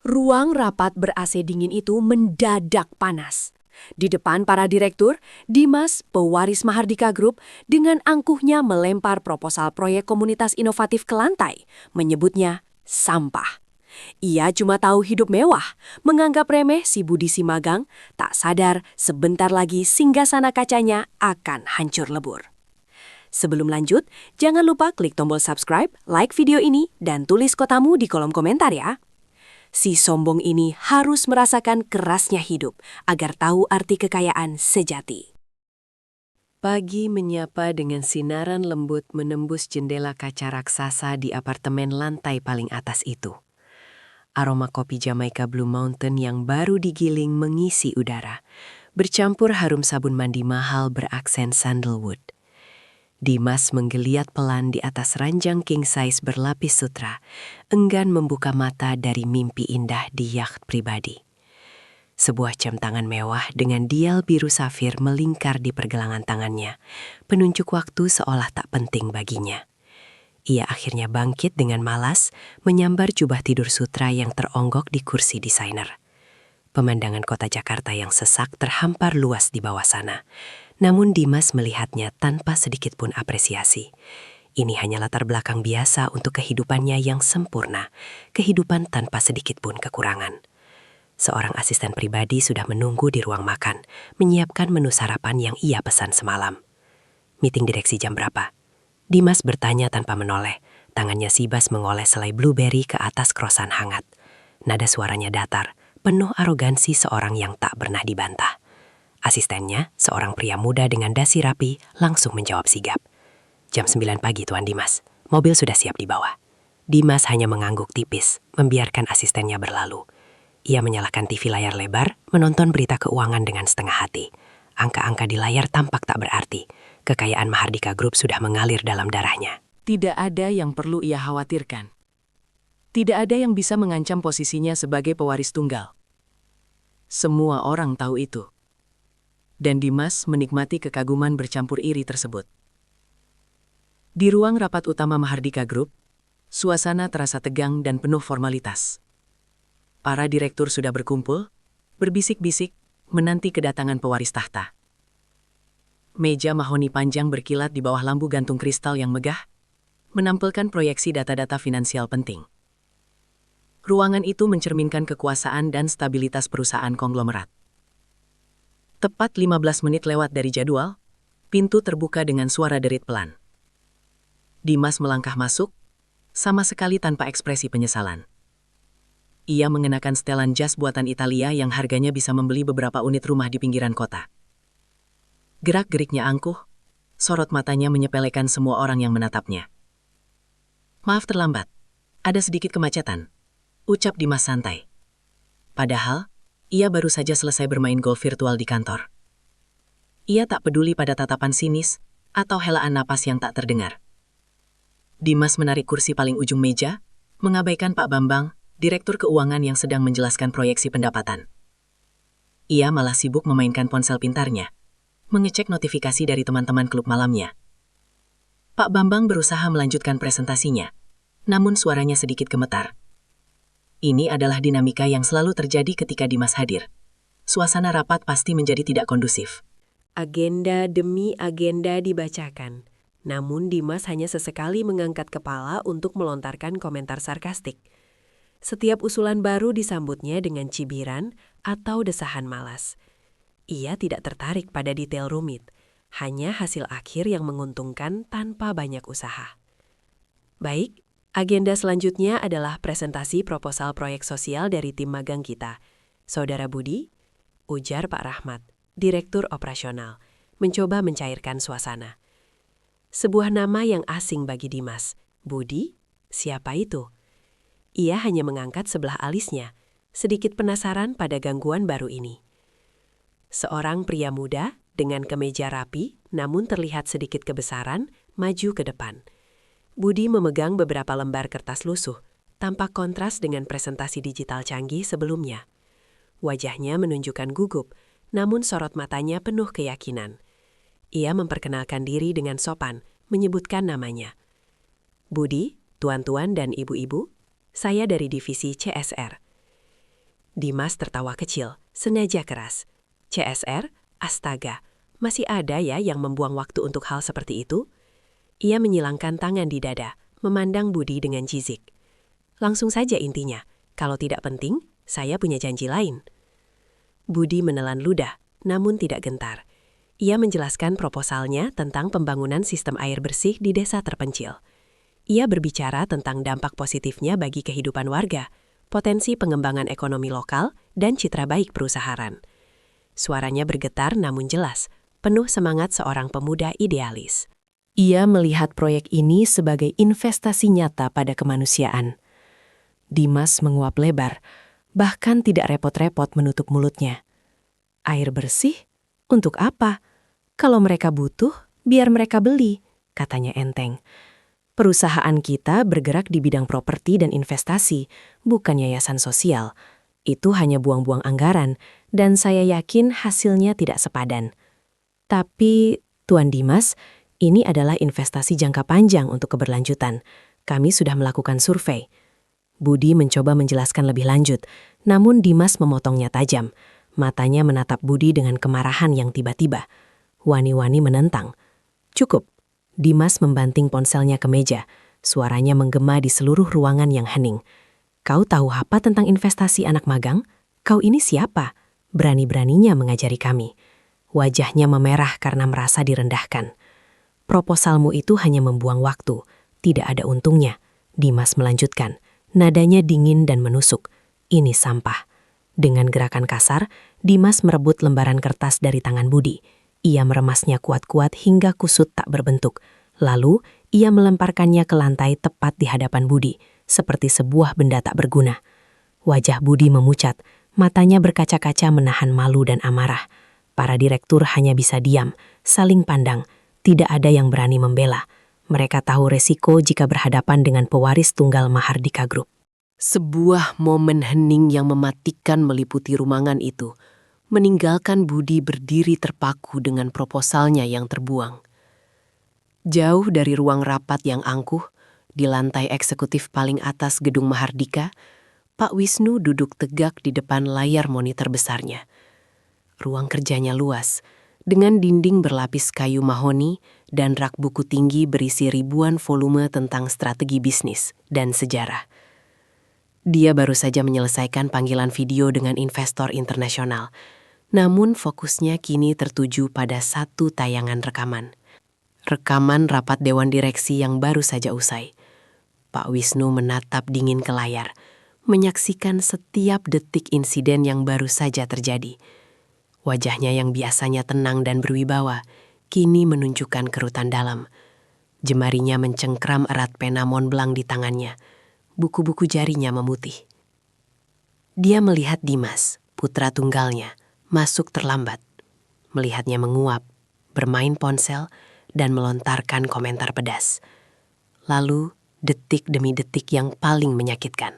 Ruang rapat ber-AC dingin itu mendadak panas. Di depan para direktur, Dimas, pewaris Mahardika Group, dengan angkuhnya melempar proposal proyek komunitas inovatif ke lantai, menyebutnya sampah. Ia cuma tahu hidup mewah, menganggap remeh si Budi Simagang, tak sadar sebentar lagi singgasana kacanya akan hancur lebur. Sebelum lanjut, jangan lupa klik tombol subscribe, like video ini, dan tulis kotamu di kolom komentar ya. Si sombong ini harus merasakan kerasnya hidup agar tahu arti kekayaan sejati. Pagi menyapa dengan sinaran lembut menembus jendela kaca raksasa di apartemen lantai paling atas itu. Aroma kopi Jamaica Blue Mountain yang baru digiling mengisi udara, bercampur harum sabun mandi mahal beraksen sandalwood. Dimas menggeliat pelan di atas ranjang king size berlapis sutra, enggan membuka mata dari mimpi indah di yacht pribadi. Sebuah jam tangan mewah dengan dial biru safir melingkar di pergelangan tangannya, penunjuk waktu seolah tak penting baginya. Ia akhirnya bangkit dengan malas, menyambar jubah tidur sutra yang teronggok di kursi desainer. Pemandangan kota Jakarta yang sesak terhampar luas di bawah sana. Namun Dimas melihatnya tanpa sedikit pun apresiasi. Ini hanya latar belakang biasa untuk kehidupannya yang sempurna, kehidupan tanpa sedikit pun kekurangan. Seorang asisten pribadi sudah menunggu di ruang makan, menyiapkan menu sarapan yang ia pesan semalam. Meeting direksi jam berapa? Dimas bertanya tanpa menoleh, tangannya sibas mengoles selai blueberry ke atas krosan hangat. Nada suaranya datar, penuh arogansi seorang yang tak pernah dibantah. Asistennya, seorang pria muda dengan dasi rapi, langsung menjawab sigap. Jam 9 pagi, Tuan Dimas. Mobil sudah siap di bawah. Dimas hanya mengangguk tipis, membiarkan asistennya berlalu. Ia menyalakan TV layar lebar, menonton berita keuangan dengan setengah hati. Angka-angka di layar tampak tak berarti. Kekayaan Mahardika Group sudah mengalir dalam darahnya. Tidak ada yang perlu ia khawatirkan. Tidak ada yang bisa mengancam posisinya sebagai pewaris tunggal. Semua orang tahu itu. Dan Dimas menikmati kekaguman bercampur iri tersebut. Di ruang rapat utama Mahardika Group, suasana terasa tegang dan penuh formalitas. Para direktur sudah berkumpul, berbisik-bisik, menanti kedatangan pewaris tahta. Meja mahoni panjang berkilat di bawah lampu gantung kristal yang megah, menampilkan proyeksi data-data finansial penting. Ruangan itu mencerminkan kekuasaan dan stabilitas perusahaan konglomerat. Tepat 15 menit lewat dari jadwal, pintu terbuka dengan suara derit pelan. Dimas melangkah masuk, sama sekali tanpa ekspresi penyesalan. Ia mengenakan setelan jas buatan Italia yang harganya bisa membeli beberapa unit rumah di pinggiran kota. Gerak-geriknya angkuh, sorot matanya menyepelekan semua orang yang menatapnya. "Maaf terlambat, ada sedikit kemacetan," ucap Dimas santai. Padahal, ia baru saja selesai bermain golf virtual di kantor. Ia tak peduli pada tatapan sinis atau helaan napas yang tak terdengar. Dimas menarik kursi paling ujung meja, mengabaikan Pak Bambang, direktur keuangan yang sedang menjelaskan proyeksi pendapatan. Ia malah sibuk memainkan ponsel pintarnya, mengecek notifikasi dari teman-teman klub malamnya. Pak Bambang berusaha melanjutkan presentasinya, namun suaranya sedikit gemetar. Ini adalah dinamika yang selalu terjadi ketika Dimas hadir. Suasana rapat pasti menjadi tidak kondusif. Agenda demi agenda dibacakan, namun Dimas hanya sesekali mengangkat kepala untuk melontarkan komentar sarkastik. Setiap usulan baru disambutnya dengan cibiran atau desahan malas. Ia tidak tertarik pada detail rumit, hanya hasil akhir yang menguntungkan tanpa banyak usaha. Baik, agenda selanjutnya adalah presentasi proposal proyek sosial dari tim magang kita. Saudara Budi, ujar Pak Rahmat, Direktur Operasional, mencoba mencairkan suasana. Sebuah nama yang asing bagi Dimas. Budi? Siapa itu? Ia hanya mengangkat sebelah alisnya, sedikit penasaran pada gangguan baru ini. Seorang pria muda dengan kemeja rapi, namun terlihat sedikit kebesaran, maju ke depan. Budi memegang beberapa lembar kertas lusuh, tampak kontras dengan presentasi digital canggih sebelumnya. Wajahnya menunjukkan gugup, namun sorot matanya penuh keyakinan. Ia memperkenalkan diri dengan sopan, menyebutkan namanya. "Budi, tuan-tuan dan ibu-ibu, saya dari divisi CSR. Dimas tertawa kecil, sengaja keras. CSR? Astaga, masih ada ya yang membuang waktu untuk hal seperti itu? Ia menyilangkan tangan di dada, memandang Budi dengan jizik. Langsung saja intinya, kalau tidak penting, saya punya janji lain. Budi menelan ludah, namun tidak gentar. Ia menjelaskan proposalnya tentang pembangunan sistem air bersih di desa terpencil. Ia berbicara tentang dampak positifnya bagi kehidupan warga, potensi pengembangan ekonomi lokal, dan citra baik perusahaan. Suaranya bergetar namun jelas, penuh semangat seorang pemuda idealis. Ia melihat proyek ini sebagai investasi nyata pada kemanusiaan. Dimas menguap lebar, bahkan tidak repot-repot menutup mulutnya. Air bersih? Untuk apa? Kalau mereka butuh, biar mereka beli, katanya enteng. Perusahaan kita bergerak di bidang properti dan investasi, bukan yayasan sosial. Itu hanya buang-buang anggaran, dan saya yakin hasilnya tidak sepadan. Tapi, Tuan Dimas, ini adalah investasi jangka panjang untuk keberlanjutan. Kami sudah melakukan survei. Budi mencoba menjelaskan lebih lanjut, namun Dimas memotongnya tajam. Matanya menatap Budi dengan kemarahan yang tiba-tiba. Wani-wani menentang. Cukup. Dimas membanting ponselnya ke meja. Suaranya menggema di seluruh ruangan yang hening. Kau tahu apa tentang investasi anak magang? Kau ini siapa? Berani-beraninya mengajari kami. Wajahnya memerah karena merasa direndahkan. Proposalmu itu hanya membuang waktu. Tidak ada untungnya. Dimas melanjutkan. Nadanya dingin dan menusuk. Ini sampah. Dengan gerakan kasar, Dimas merebut lembaran kertas dari tangan Budi. Ia meremasnya kuat-kuat hingga kusut tak berbentuk. Lalu, ia melemparkannya ke lantai tepat di hadapan Budi, seperti sebuah benda tak berguna. Wajah Budi memucat, matanya berkaca-kaca menahan malu dan amarah. Para direktur hanya bisa diam, saling pandang. Tidak ada yang berani membela. Mereka tahu resiko jika berhadapan dengan pewaris tunggal Mahardika Group. Sebuah momen hening yang mematikan meliputi ruangan itu, meninggalkan Budi berdiri terpaku dengan proposalnya yang terbuang. Jauh dari ruang rapat yang angkuh, di lantai eksekutif paling atas gedung Mahardika, Pak Wisnu duduk tegak di depan layar monitor besarnya. Ruang kerjanya luas, dengan dinding berlapis kayu mahoni dan rak buku tinggi berisi ribuan volume tentang strategi bisnis dan sejarah. Dia baru saja menyelesaikan panggilan video dengan investor internasional. Namun fokusnya kini tertuju pada satu tayangan rekaman. Rekaman rapat Dewan Direksi yang baru saja usai. Pak Wisnu menatap dingin ke layar, menyaksikan setiap detik insiden yang baru saja terjadi. Wajahnya yang biasanya tenang dan berwibawa, kini menunjukkan kerutan dalam. Jemarinya mencengkram erat pena Montblanc di tangannya. Buku-buku jarinya memutih. Dia melihat Dimas, putra tunggalnya, masuk terlambat. Melihatnya menguap, bermain ponsel, dan melontarkan komentar pedas. Lalu, detik demi detik yang paling menyakitkan,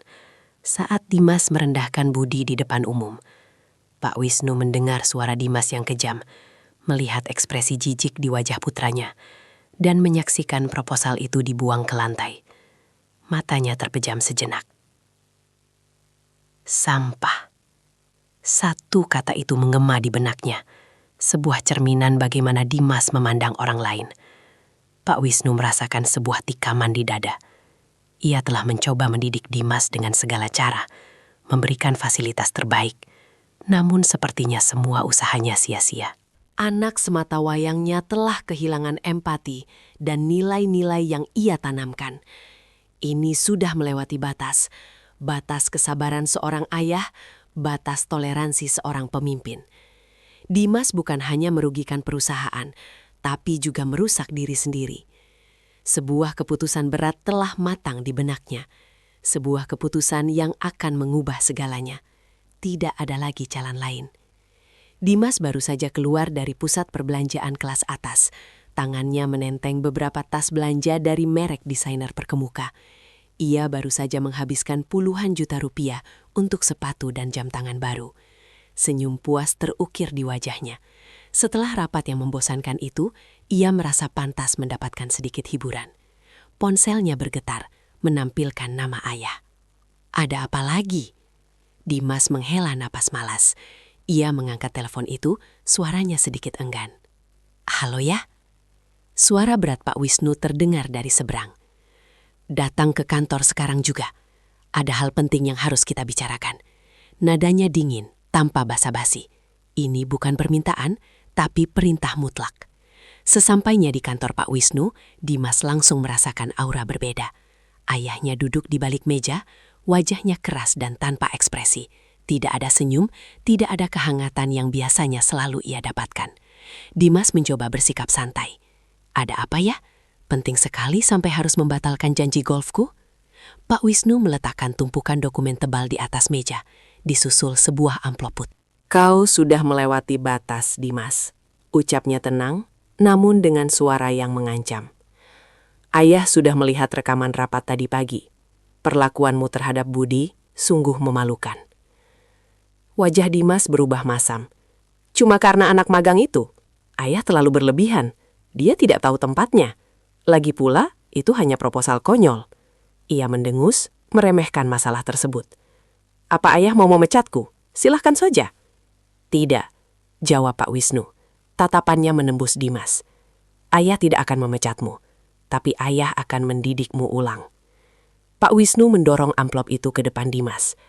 saat Dimas merendahkan Budi di depan umum. Pak Wisnu mendengar suara Dimas yang kejam, melihat ekspresi jijik di wajah putranya, dan menyaksikan proposal itu dibuang ke lantai. Matanya terpejam sejenak. Sampah. Satu kata itu menggema di benaknya, sebuah cerminan bagaimana Dimas memandang orang lain. Pak Wisnu merasakan sebuah tikaman di dada. Ia telah mencoba mendidik Dimas dengan segala cara, memberikan fasilitas terbaik, namun sepertinya semua usahanya sia-sia. Anak semata wayangnya telah kehilangan empati dan nilai-nilai yang ia tanamkan. Ini sudah melewati batas kesabaran seorang ayah, batas toleransi seorang pemimpin. Dimas bukan hanya merugikan perusahaan, tapi juga merusak diri sendiri. Sebuah keputusan berat telah matang di benaknya. Sebuah keputusan yang akan mengubah segalanya. Tidak ada lagi jalan lain. Dimas baru saja keluar dari pusat perbelanjaan kelas atas. Tangannya menenteng beberapa tas belanja dari merek desainer perkemuka. Ia baru saja menghabiskan puluhan juta rupiah untuk sepatu dan jam tangan baru. Senyum puas terukir di wajahnya. Setelah rapat yang membosankan itu, ia merasa pantas mendapatkan sedikit hiburan. Ponselnya bergetar, menampilkan nama ayah. Ada apa lagi? Dimas menghela napas malas. Ia mengangkat telepon itu, suaranya sedikit enggan. "Halo ya?" Suara berat Pak Wisnu terdengar dari seberang. "Datang ke kantor sekarang juga. Ada hal penting yang harus kita bicarakan." Nadanya dingin, tanpa basa-basi. Ini bukan permintaan, tapi perintah mutlak. Sesampainya di kantor Pak Wisnu, Dimas langsung merasakan aura berbeda. Ayahnya duduk di balik meja, wajahnya keras dan tanpa ekspresi. Tidak ada senyum, tidak ada kehangatan yang biasanya selalu ia dapatkan. Dimas mencoba bersikap santai. "Ada apa ya? Penting sekali sampai harus membatalkan janji golfku?" Pak Wisnu meletakkan tumpukan dokumen tebal di atas meja, disusul sebuah amplop putih. "Kau sudah melewati batas, Dimas," ucapnya tenang, namun dengan suara yang mengancam. "Ayah sudah melihat rekaman rapat tadi pagi. Perlakuanmu terhadap Budi sungguh memalukan." Wajah Dimas berubah masam. "Cuma karena anak magang itu, ayah terlalu berlebihan. Dia tidak tahu tempatnya. Lagi pula, itu hanya proposal konyol." Ia mendengus, meremehkan masalah tersebut. "Apa ayah mau memecatku? Silahkan saja." "Tidak," jawab Pak Wisnu. Tatapannya menembus Dimas. "Ayah tidak akan memecatmu, tapi ayah akan mendidikmu ulang." Pak Wisnu mendorong amplop itu ke depan Dimas.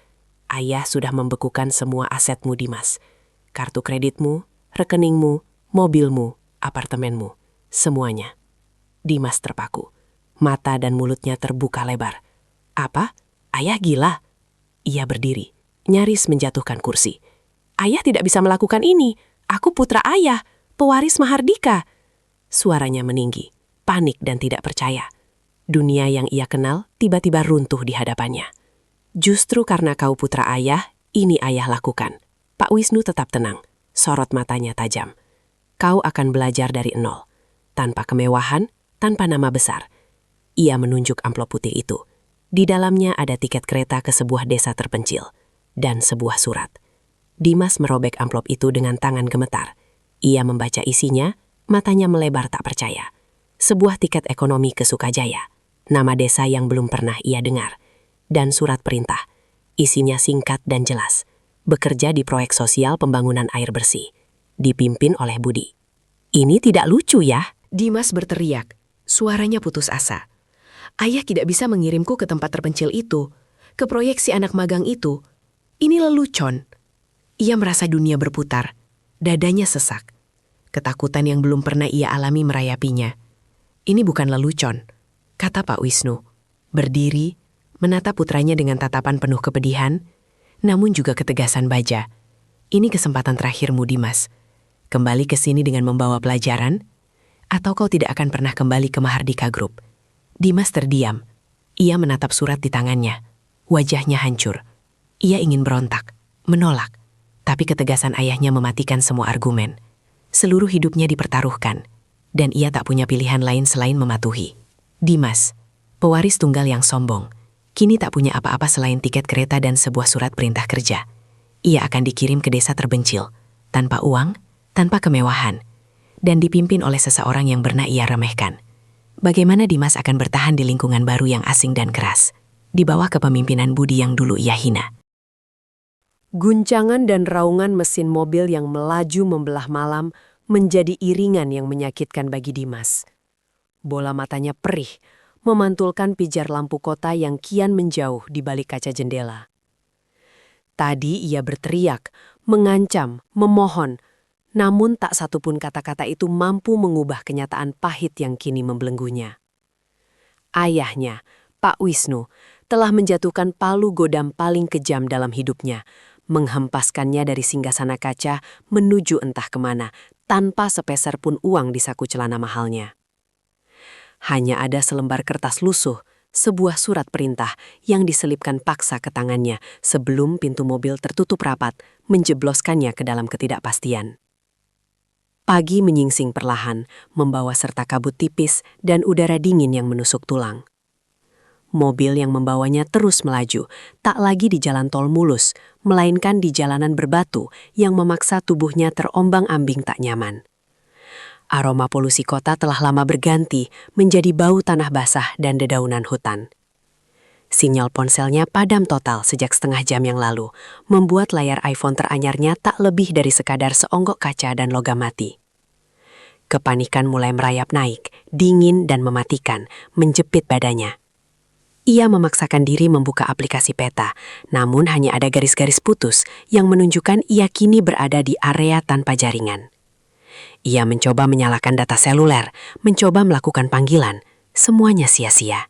"Ayah sudah membekukan semua asetmu, Dimas. Kartu kreditmu, rekeningmu, mobilmu, apartemenmu, semuanya." Dimas terpaku. Mata dan mulutnya terbuka lebar. "Apa? Ayah gila?" Ia berdiri, nyaris menjatuhkan kursi. "Ayah tidak bisa melakukan ini. Aku putra ayah, pewaris Mahardika." Suaranya meninggi, panik dan tidak percaya. Dunia yang ia kenal tiba-tiba runtuh di hadapannya. "Justru karena kau putra ayah, ini ayah lakukan." Pak Wisnu tetap tenang, sorot matanya tajam. "Kau akan belajar dari nol, tanpa kemewahan, tanpa nama besar." Ia menunjuk amplop putih itu. Di dalamnya ada tiket kereta ke sebuah desa terpencil dan sebuah surat. Dimas merobek amplop itu dengan tangan gemetar. Ia membaca isinya, matanya melebar tak percaya. Sebuah tiket ekonomi ke Sukajaya, nama desa yang belum pernah ia dengar, dan surat perintah. Isinya singkat dan jelas. Bekerja di proyek sosial pembangunan air bersih, dipimpin oleh Budi. "Ini tidak lucu ya?" Dimas berteriak. Suaranya putus asa. "Ayah tidak bisa mengirimku ke tempat terpencil itu, ke proyek si anak magang itu. Ini lelucon." Ia merasa dunia berputar, dadanya sesak. Ketakutan yang belum pernah ia alami merayapinya. "Ini bukan lelucon," kata Pak Wisnu. Berdiri, menatap putranya dengan tatapan penuh kepedihan, namun juga ketegasan baja. "Ini kesempatan terakhirmu, Dimas. Kembali ke sini dengan membawa pelajaran, atau kau tidak akan pernah kembali ke Mahardika Group." Dimas terdiam. Ia menatap surat di tangannya. Wajahnya hancur. Ia ingin berontak, menolak. Tapi ketegasan ayahnya mematikan semua argumen. Seluruh hidupnya dipertaruhkan, dan ia tak punya pilihan lain selain mematuhi. Dimas, pewaris tunggal yang sombong, kini tak punya apa-apa selain tiket kereta dan sebuah surat perintah kerja. Ia akan dikirim ke desa terpencil, tanpa uang, tanpa kemewahan, dan dipimpin oleh seseorang yang pernah ia remehkan. Bagaimana Dimas akan bertahan di lingkungan baru yang asing dan keras, di bawah kepemimpinan Budi yang dulu ia hina? Guncangan dan raungan mesin mobil yang melaju membelah malam menjadi iringan yang menyakitkan bagi Dimas. Bola matanya perih, memantulkan pijar lampu kota yang kian menjauh di balik kaca jendela. Tadi ia berteriak, mengancam, memohon, namun tak satupun kata-kata itu mampu mengubah kenyataan pahit yang kini membelenggunya. Ayahnya, Pak Wisnu, telah menjatuhkan palu godam paling kejam dalam hidupnya, menghempaskannya dari singgasana kaca menuju entah kemana, tanpa sepeser pun uang di saku celana mahalnya. Hanya ada selembar kertas lusuh, sebuah surat perintah yang diselipkan paksa ke tangannya sebelum pintu mobil tertutup rapat, menjebloskannya ke dalam ketidakpastian. Pagi menyingsing perlahan, membawa serta kabut tipis dan udara dingin yang menusuk tulang. Mobil yang membawanya terus melaju, tak lagi di jalan tol mulus, melainkan di jalanan berbatu yang memaksa tubuhnya terombang-ambing tak nyaman. Aroma polusi kota telah lama berganti menjadi bau tanah basah dan dedaunan hutan. Sinyal ponselnya padam total sejak setengah jam yang lalu, membuat layar iPhone teranyarnya tak lebih dari sekadar seonggok kaca dan logam mati. Kepanikan mulai merayap naik, dingin dan mematikan, menjepit badannya. Ia memaksakan diri membuka aplikasi peta, namun hanya ada garis-garis putus yang menunjukkan ia kini berada di area tanpa jaringan. Ia mencoba menyalakan data seluler, mencoba melakukan panggilan, semuanya sia-sia.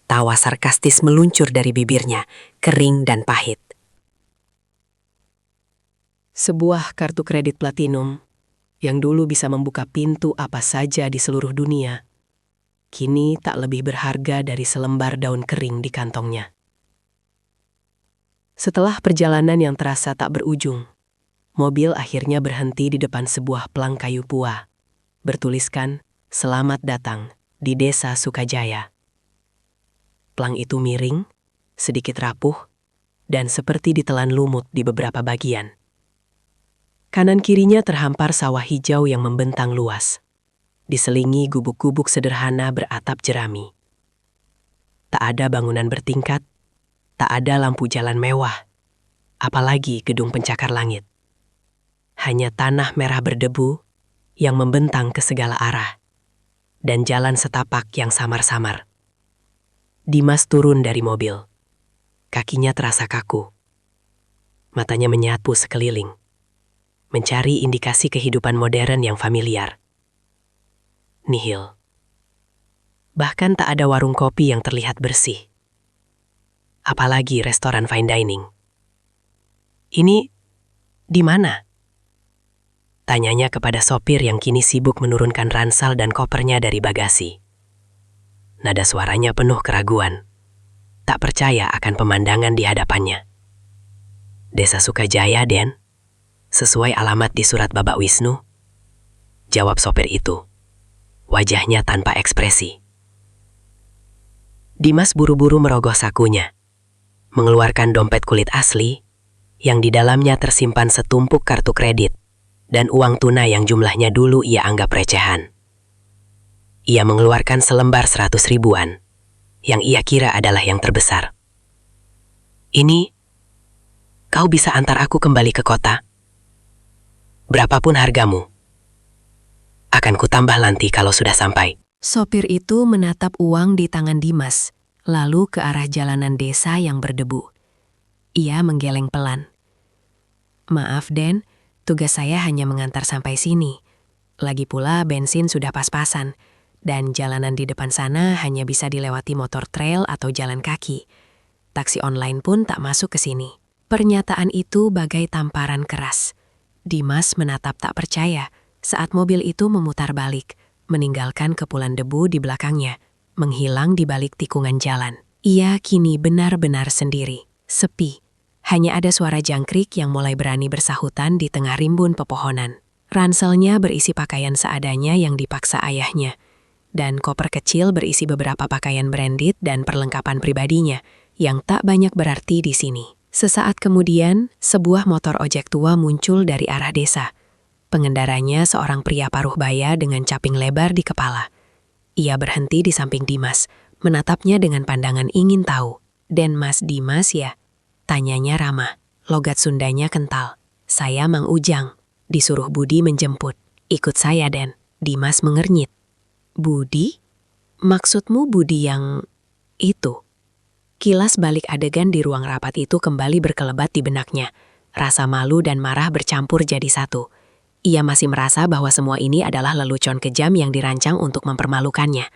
Tawa sarkastis meluncur dari bibirnya, kering dan pahit. Sebuah kartu kredit platinum yang dulu bisa membuka pintu apa saja di seluruh dunia, kini tak lebih berharga dari selembar daun kering di kantongnya. Setelah perjalanan yang terasa tak berujung, mobil akhirnya berhenti di depan sebuah pelang kayu pua, bertuliskan "Selamat datang di Desa Sukajaya". Pelang itu miring, sedikit rapuh, dan seperti ditelan lumut di beberapa bagian. Kanan kirinya terhampar sawah hijau yang membentang luas, diselingi gubuk-gubuk sederhana beratap jerami. Tak ada bangunan bertingkat, tak ada lampu jalan mewah, apalagi gedung pencakar langit. Hanya tanah merah berdebu yang membentang ke segala arah, dan jalan setapak yang samar-samar. Dimas turun dari mobil. Kakinya terasa kaku. Matanya menyatu sekeliling, mencari indikasi kehidupan modern yang familiar. Nihil. Bahkan tak ada warung kopi yang terlihat bersih. Apalagi restoran fine dining. Ini di mana? Tanyanya kepada sopir yang kini sibuk menurunkan ransel dan kopernya dari bagasi. Nada suaranya penuh keraguan. Tak percaya akan pemandangan di hadapannya. Desa Sukajaya, Den. Sesuai alamat di surat Bapak Wisnu. Jawab sopir itu. Wajahnya tanpa ekspresi. Dimas buru-buru merogoh sakunya. Mengeluarkan dompet kulit asli, yang di dalamnya tersimpan setumpuk kartu kredit, dan uang tunai yang jumlahnya dulu ia anggap recehan. Ia mengeluarkan selembar 100 ribuan, yang ia kira adalah yang terbesar. Ini, kau bisa antar aku kembali ke kota? Berapapun hargamu. Akan kutambah nanti kalau sudah sampai. Sopir itu menatap uang di tangan Dimas, lalu ke arah jalanan desa yang berdebu. Ia menggeleng pelan. Maaf, Den, tugas saya hanya mengantar sampai sini. Lagi pula bensin sudah pas-pasan, dan jalanan di depan sana hanya bisa dilewati motor trail atau jalan kaki. Taksi online pun tak masuk ke sini. Pernyataan itu bagai tamparan keras. Dimas menatap tak percaya saat mobil itu memutar balik, meninggalkan kepulan debu di belakangnya, menghilang di balik tikungan jalan. Ia kini benar-benar sendiri, sepi. Hanya ada suara jangkrik yang mulai berani bersahutan di tengah rimbun pepohonan. Ranselnya berisi pakaian seadanya yang dipaksa ayahnya, dan koper kecil berisi beberapa pakaian branded dan perlengkapan pribadinya yang tak banyak berarti di sini. Sesaat kemudian, sebuah motor ojek tua muncul dari arah desa. Pengendaranya seorang pria paruh baya dengan caping lebar di kepala. Ia berhenti di samping Dimas, menatapnya dengan pandangan ingin tahu. "Den Mas Dimas ya?" Tanyanya ramah, logat Sundanya kental. "Saya Mang Ujang, disuruh Budi menjemput. Ikut saya, Den." Dimas mengernyit. "Budi? Maksudmu Budi yang itu?" Kilas balik adegan di ruang rapat itu kembali berkelebat di benaknya. Rasa malu dan marah bercampur jadi satu. Ia masih merasa bahwa semua ini adalah lelucon kejam yang dirancang untuk mempermalukannya.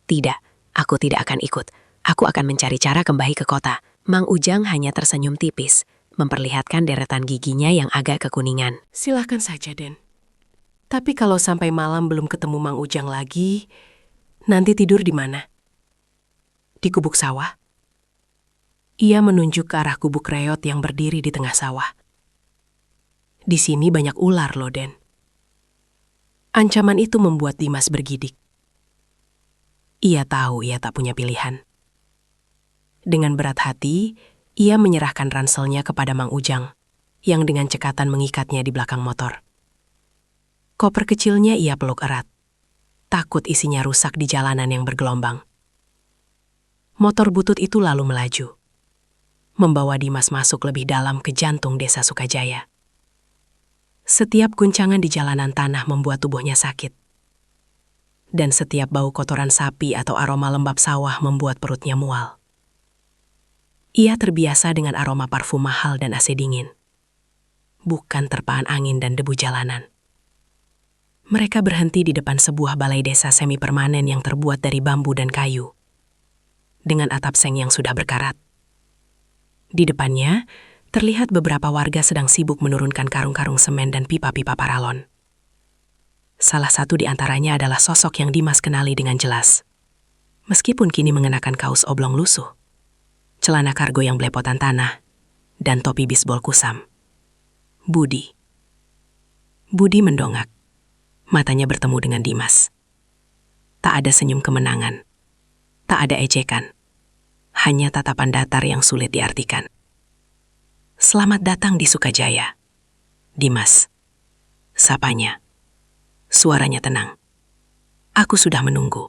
"Tidak, aku tidak akan ikut. Aku akan mencari cara kembali ke kota." Mang Ujang hanya tersenyum tipis, memperlihatkan deretan giginya yang agak kekuningan. Silahkan saja, Den. Tapi kalau sampai malam belum ketemu Mang Ujang lagi, nanti tidur di mana? Di gubuk sawah? Ia menunjuk ke arah gubuk reot yang berdiri di tengah sawah. Di sini banyak ular loh, Den. Ancaman itu membuat Dimas bergidik. Ia tahu ia tak punya pilihan. Dengan berat hati, ia menyerahkan ranselnya kepada Mang Ujang, yang dengan cekatan mengikatnya di belakang motor. Koper kecilnya ia peluk erat, takut isinya rusak di jalanan yang bergelombang. Motor butut itu lalu melaju, membawa Dimas masuk lebih dalam ke jantung desa Sukajaya. Setiap guncangan di jalanan tanah membuat tubuhnya sakit. Dan setiap bau kotoran sapi atau aroma lembab sawah membuat perutnya mual. Ia terbiasa dengan aroma parfum mahal dan AC dingin, bukan terpaan angin dan debu jalanan. Mereka berhenti di depan sebuah balai desa semi permanen yang terbuat dari bambu dan kayu, dengan atap seng yang sudah berkarat. Di depannya, terlihat beberapa warga sedang sibuk menurunkan karung-karung semen dan pipa-pipa paralon. Salah satu di antaranya adalah sosok yang Dimas kenali dengan jelas. Meskipun kini mengenakan kaos oblong lusuh, celana kargo yang belepotan tanah, dan topi bisbol kusam. Budi. Budi mendongak. Matanya bertemu dengan Dimas. Tak ada senyum kemenangan. Tak ada ejekan. Hanya tatapan datar yang sulit diartikan. "Selamat datang di Sukajaya, Dimas," sapanya. Suaranya tenang. "Aku sudah menunggu."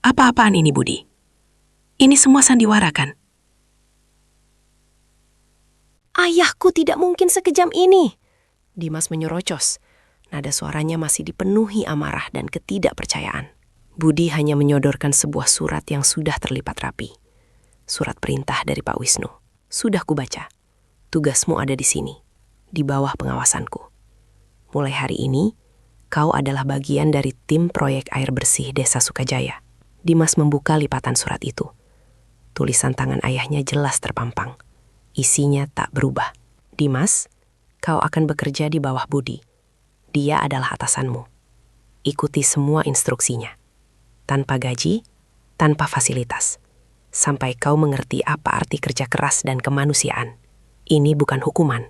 "Apa-apaan ini, Budi? Ini semua sandiwara kan?" Ayahku tidak mungkin sekejam ini. Dimas menyorocos. Nada suaranya masih dipenuhi amarah dan ketidakpercayaan. Budi hanya menyodorkan sebuah surat yang sudah terlipat rapi. Surat perintah dari Pak Wisnu. "Sudah kubaca. Tugasmu ada di sini, di bawah pengawasanku. Mulai hari ini, kau adalah bagian dari tim proyek air bersih Desa Sukajaya." Dimas membuka lipatan surat itu. Tulisan tangan ayahnya jelas terpampang. Isinya tak berubah. "Dimas, kau akan bekerja di bawah Budi. Dia adalah atasanmu. Ikuti semua instruksinya. Tanpa gaji, tanpa fasilitas. Sampai kau mengerti apa arti kerja keras dan kemanusiaan. Ini bukan hukuman.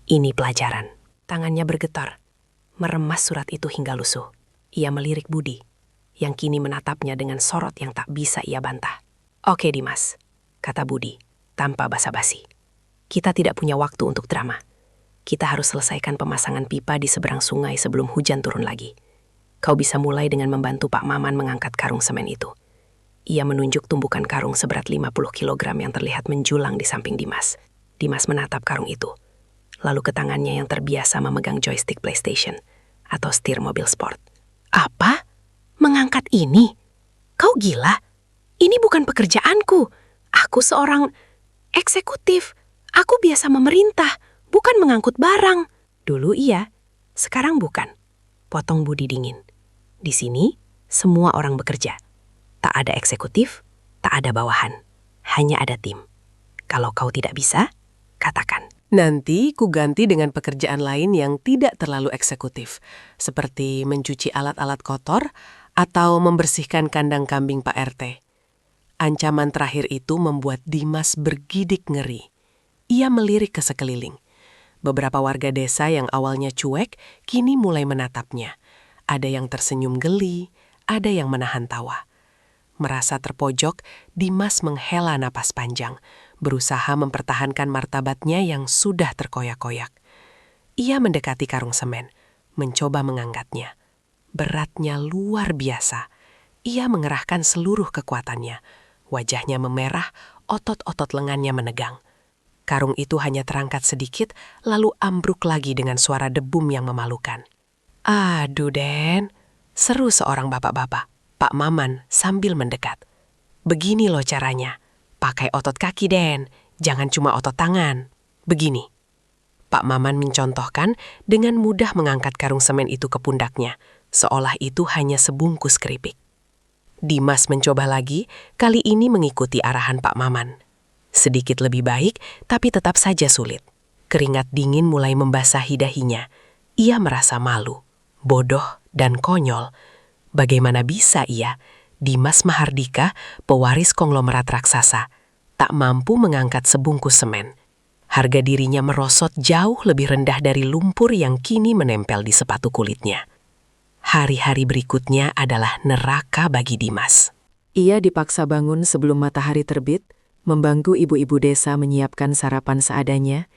Ini pelajaran." Tangannya bergetar, meremas surat itu hingga lusuh. Ia melirik Budi, yang kini menatapnya dengan sorot yang tak bisa ia bantah. "Oke, Dimas," kata Budi, tanpa basa-basi. "Kita tidak punya waktu untuk drama. Kita harus selesaikan pemasangan pipa di seberang sungai sebelum hujan turun lagi. Kau bisa mulai dengan membantu Pak Maman mengangkat karung semen itu." Ia menunjuk tumbukan karung seberat 50 kilogram yang terlihat menjulang di samping Dimas. Dimas menatap karung itu, lalu ke tangannya yang terbiasa memegang joystick PlayStation atau setir mobil sport. "Apa? Mengangkat ini? Kau gila? Ini bukan pekerjaanku. Aku seorang eksekutif. Aku biasa memerintah, bukan mengangkut barang." "Dulu iya, sekarang bukan," potong Budi dingin. "Di sini, semua orang bekerja. Tak ada eksekutif, tak ada bawahan. Hanya ada tim. Kalau kau tidak bisa, katakan." Nanti ku ganti dengan pekerjaan lain yang tidak terlalu eksekutif, seperti mencuci alat-alat kotor atau membersihkan kandang kambing Pak RT. Ancaman terakhir itu membuat Dimas bergidik ngeri. Ia melirik ke sekeliling. Beberapa warga desa yang awalnya cuek, kini mulai menatapnya. Ada yang tersenyum geli, ada yang menahan tawa. Merasa terpojok, Dimas menghela napas panjang, berusaha mempertahankan martabatnya yang sudah terkoyak-koyak. Ia mendekati karung semen, mencoba mengangkatnya. Beratnya luar biasa. Ia mengerahkan seluruh kekuatannya. Wajahnya memerah, otot-otot lengannya menegang. Karung itu hanya terangkat sedikit, lalu ambruk lagi dengan suara debum yang memalukan. "Aduh, Den," seru seorang bapak-bapak, Pak Maman, sambil mendekat. "Begini loh caranya. Pakai otot kaki, Den. Jangan cuma otot tangan. Begini." Pak Maman mencontohkan dengan mudah mengangkat karung semen itu ke pundaknya, seolah itu hanya sebungkus keripik. Dimas mencoba lagi, kali ini mengikuti arahan Pak Maman. Sedikit lebih baik, tapi tetap saja sulit. Keringat dingin mulai membasahi dahinya. Ia merasa malu, bodoh, dan konyol. Bagaimana bisa ia, Dimas Mahardika, pewaris konglomerat raksasa, tak mampu mengangkat sebungkus semen. Harga dirinya merosot jauh lebih rendah dari lumpur yang kini menempel di sepatu kulitnya. Hari-hari berikutnya adalah neraka bagi Dimas. Ia dipaksa bangun sebelum matahari terbit, membantu ibu-ibu desa menyiapkan sarapan seadanya,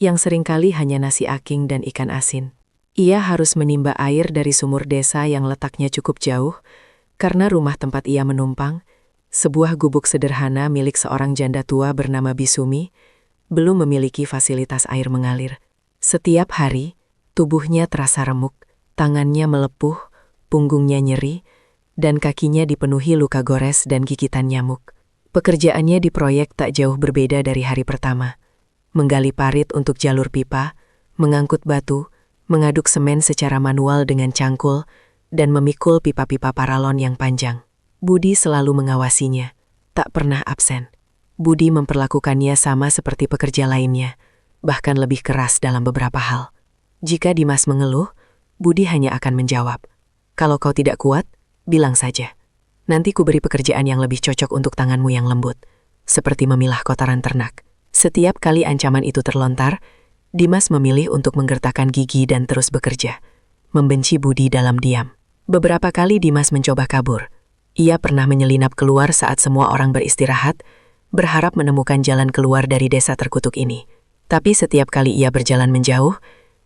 yang seringkali hanya nasi aking dan ikan asin. Ia harus menimba air dari sumur desa yang letaknya cukup jauh, karena rumah tempat ia menumpang Sebuah gubuk sederhana milik seorang janda tua bernama Bisumi belum memiliki fasilitas air mengalir. Setiap hari, tubuhnya terasa remuk, tangannya melepuh, punggungnya nyeri, dan kakinya dipenuhi luka gores dan gigitan nyamuk. Pekerjaannya di proyek tak jauh berbeda dari hari pertama. Menggali parit untuk jalur pipa, mengangkut batu, mengaduk semen secara manual dengan cangkul, dan memikul pipa-pipa paralon yang panjang. Budi selalu mengawasinya, tak pernah absen. Budi memperlakukannya sama seperti pekerja lainnya, bahkan lebih keras dalam beberapa hal. Jika Dimas mengeluh, Budi hanya akan menjawab, "Kalau kau tidak kuat, bilang saja. Nanti ku beri pekerjaan yang lebih cocok untuk tanganmu yang lembut," seperti memilah kotoran ternak. Setiap kali ancaman itu terlontar, Dimas memilih untuk menggertakkan gigi dan terus bekerja, membenci Budi dalam diam. Beberapa kali Dimas mencoba kabur. Ia pernah menyelinap keluar saat semua orang beristirahat, berharap menemukan jalan keluar dari desa terkutuk ini. Tapi setiap kali ia berjalan menjauh,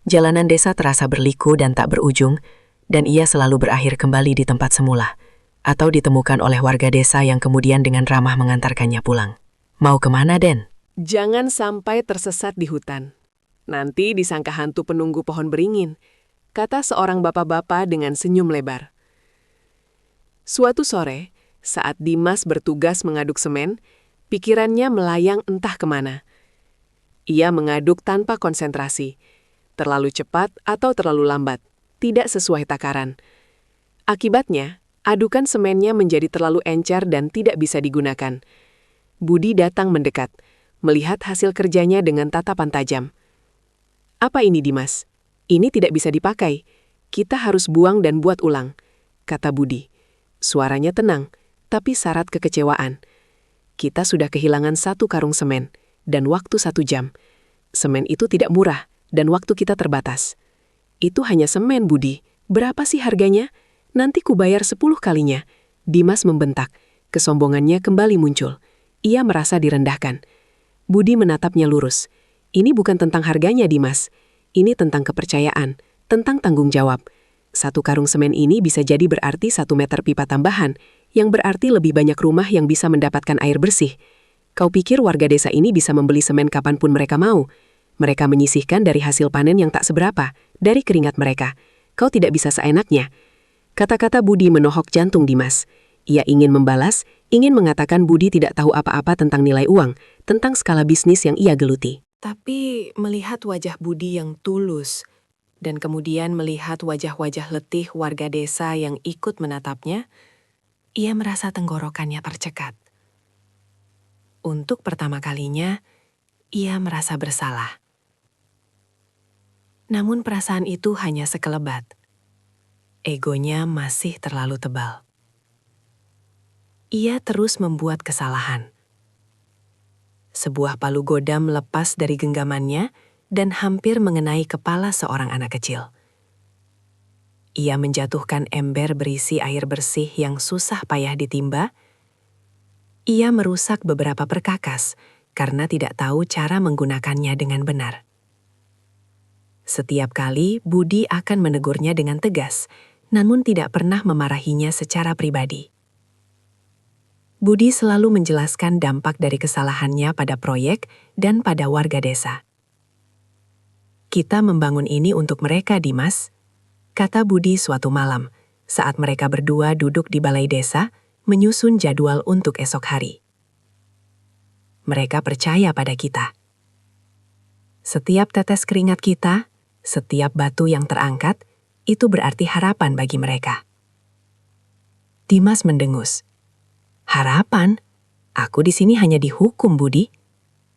jalanan desa terasa berliku dan tak berujung, dan ia selalu berakhir kembali di tempat semula, atau ditemukan oleh warga desa yang kemudian dengan ramah mengantarkannya pulang. "Mau kemana, Den?" Jangan sampai tersesat di hutan. Nanti disangka hantu penunggu pohon beringin, kata seorang bapak-bapak dengan senyum lebar. Suatu sore, saat Dimas bertugas mengaduk semen, pikirannya melayang entah kemana. Ia mengaduk tanpa konsentrasi, terlalu cepat atau terlalu lambat, tidak sesuai takaran. Akibatnya, adukan semennya menjadi terlalu encer dan tidak bisa digunakan. Budi datang mendekat, melihat hasil kerjanya dengan tatapan tajam. "Apa ini, Dimas? Ini tidak bisa dipakai. Kita harus buang dan buat ulang," kata Budi. Suaranya tenang, tapi syarat kekecewaan. "Kita sudah kehilangan 1 karung semen, dan waktu 1 jam. Semen itu tidak murah, dan waktu kita terbatas." "Itu hanya semen, Budi. Berapa sih harganya? Nanti ku bayar 10 kalinya." Dimas membentak. Kesombongannya kembali muncul. Ia merasa direndahkan. Budi menatapnya lurus. "Ini bukan tentang harganya, Dimas. Ini tentang kepercayaan, tentang tanggung jawab. 1 karung semen ini bisa jadi berarti 1 meter pipa tambahan, yang berarti lebih banyak rumah yang bisa mendapatkan air bersih. Kau pikir warga desa ini bisa membeli semen kapanpun mereka mau? Mereka menyisihkan dari hasil panen yang tak seberapa, dari keringat mereka. Kau tidak bisa seenaknya." Kata-kata Budi menohok jantung Dimas. Ia ingin membalas, ingin mengatakan Budi tidak tahu apa-apa tentang nilai uang, tentang skala bisnis yang ia geluti. Tapi melihat wajah Budi yang tulus, dan kemudian melihat wajah-wajah letih warga desa yang ikut menatapnya, ia merasa tenggorokannya tercekat. Untuk pertama kalinya, ia merasa bersalah. Namun perasaan itu hanya sekelebat. Egonya masih terlalu tebal. Ia terus membuat kesalahan. Sebuah palu godam lepas dari genggamannya dan hampir mengenai kepala seorang anak kecil. Ia menjatuhkan ember berisi air bersih yang susah payah ditimba. Ia merusak beberapa perkakas karena tidak tahu cara menggunakannya dengan benar. Setiap kali Budi akan menegurnya dengan tegas, namun tidak pernah memarahinya secara pribadi. Budi selalu menjelaskan dampak dari kesalahannya pada proyek dan pada warga desa. "Kita membangun ini untuk mereka, Dimas," kata Budi suatu malam, saat mereka berdua duduk di balai desa, menyusun jadwal untuk esok hari. "Mereka percaya pada kita. Setiap tetes keringat kita, setiap batu yang terangkat, itu berarti harapan bagi mereka." Dimas mendengus. "Harapan? Aku di sini hanya dihukum, Budi.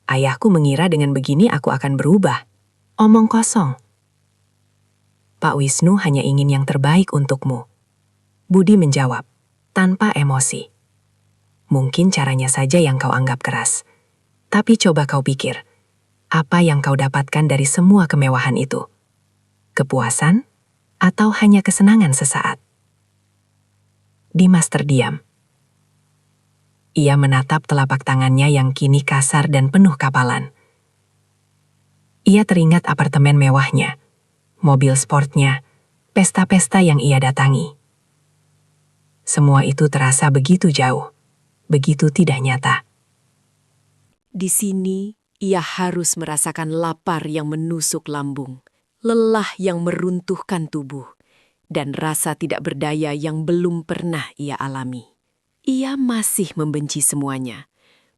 Ayahku mengira dengan begini aku akan berubah. Omong kosong." "Pak Wisnu hanya ingin yang terbaik untukmu," Budi menjawab, tanpa emosi. "Mungkin caranya saja yang kau anggap keras. Tapi coba kau pikir, apa yang kau dapatkan dari semua kemewahan itu? Kepuasan? Atau hanya kesenangan sesaat?" Dimas terdiam. Ia menatap telapak tangannya yang kini kasar dan penuh kapalan. Ia teringat apartemen mewahnya, mobil sportnya, pesta-pesta yang ia datangi. Semua itu terasa begitu jauh, begitu tidak nyata. Di sini, ia harus merasakan lapar yang menusuk lambung, lelah yang meruntuhkan tubuh, dan rasa tidak berdaya yang belum pernah ia alami. Ia masih membenci semuanya,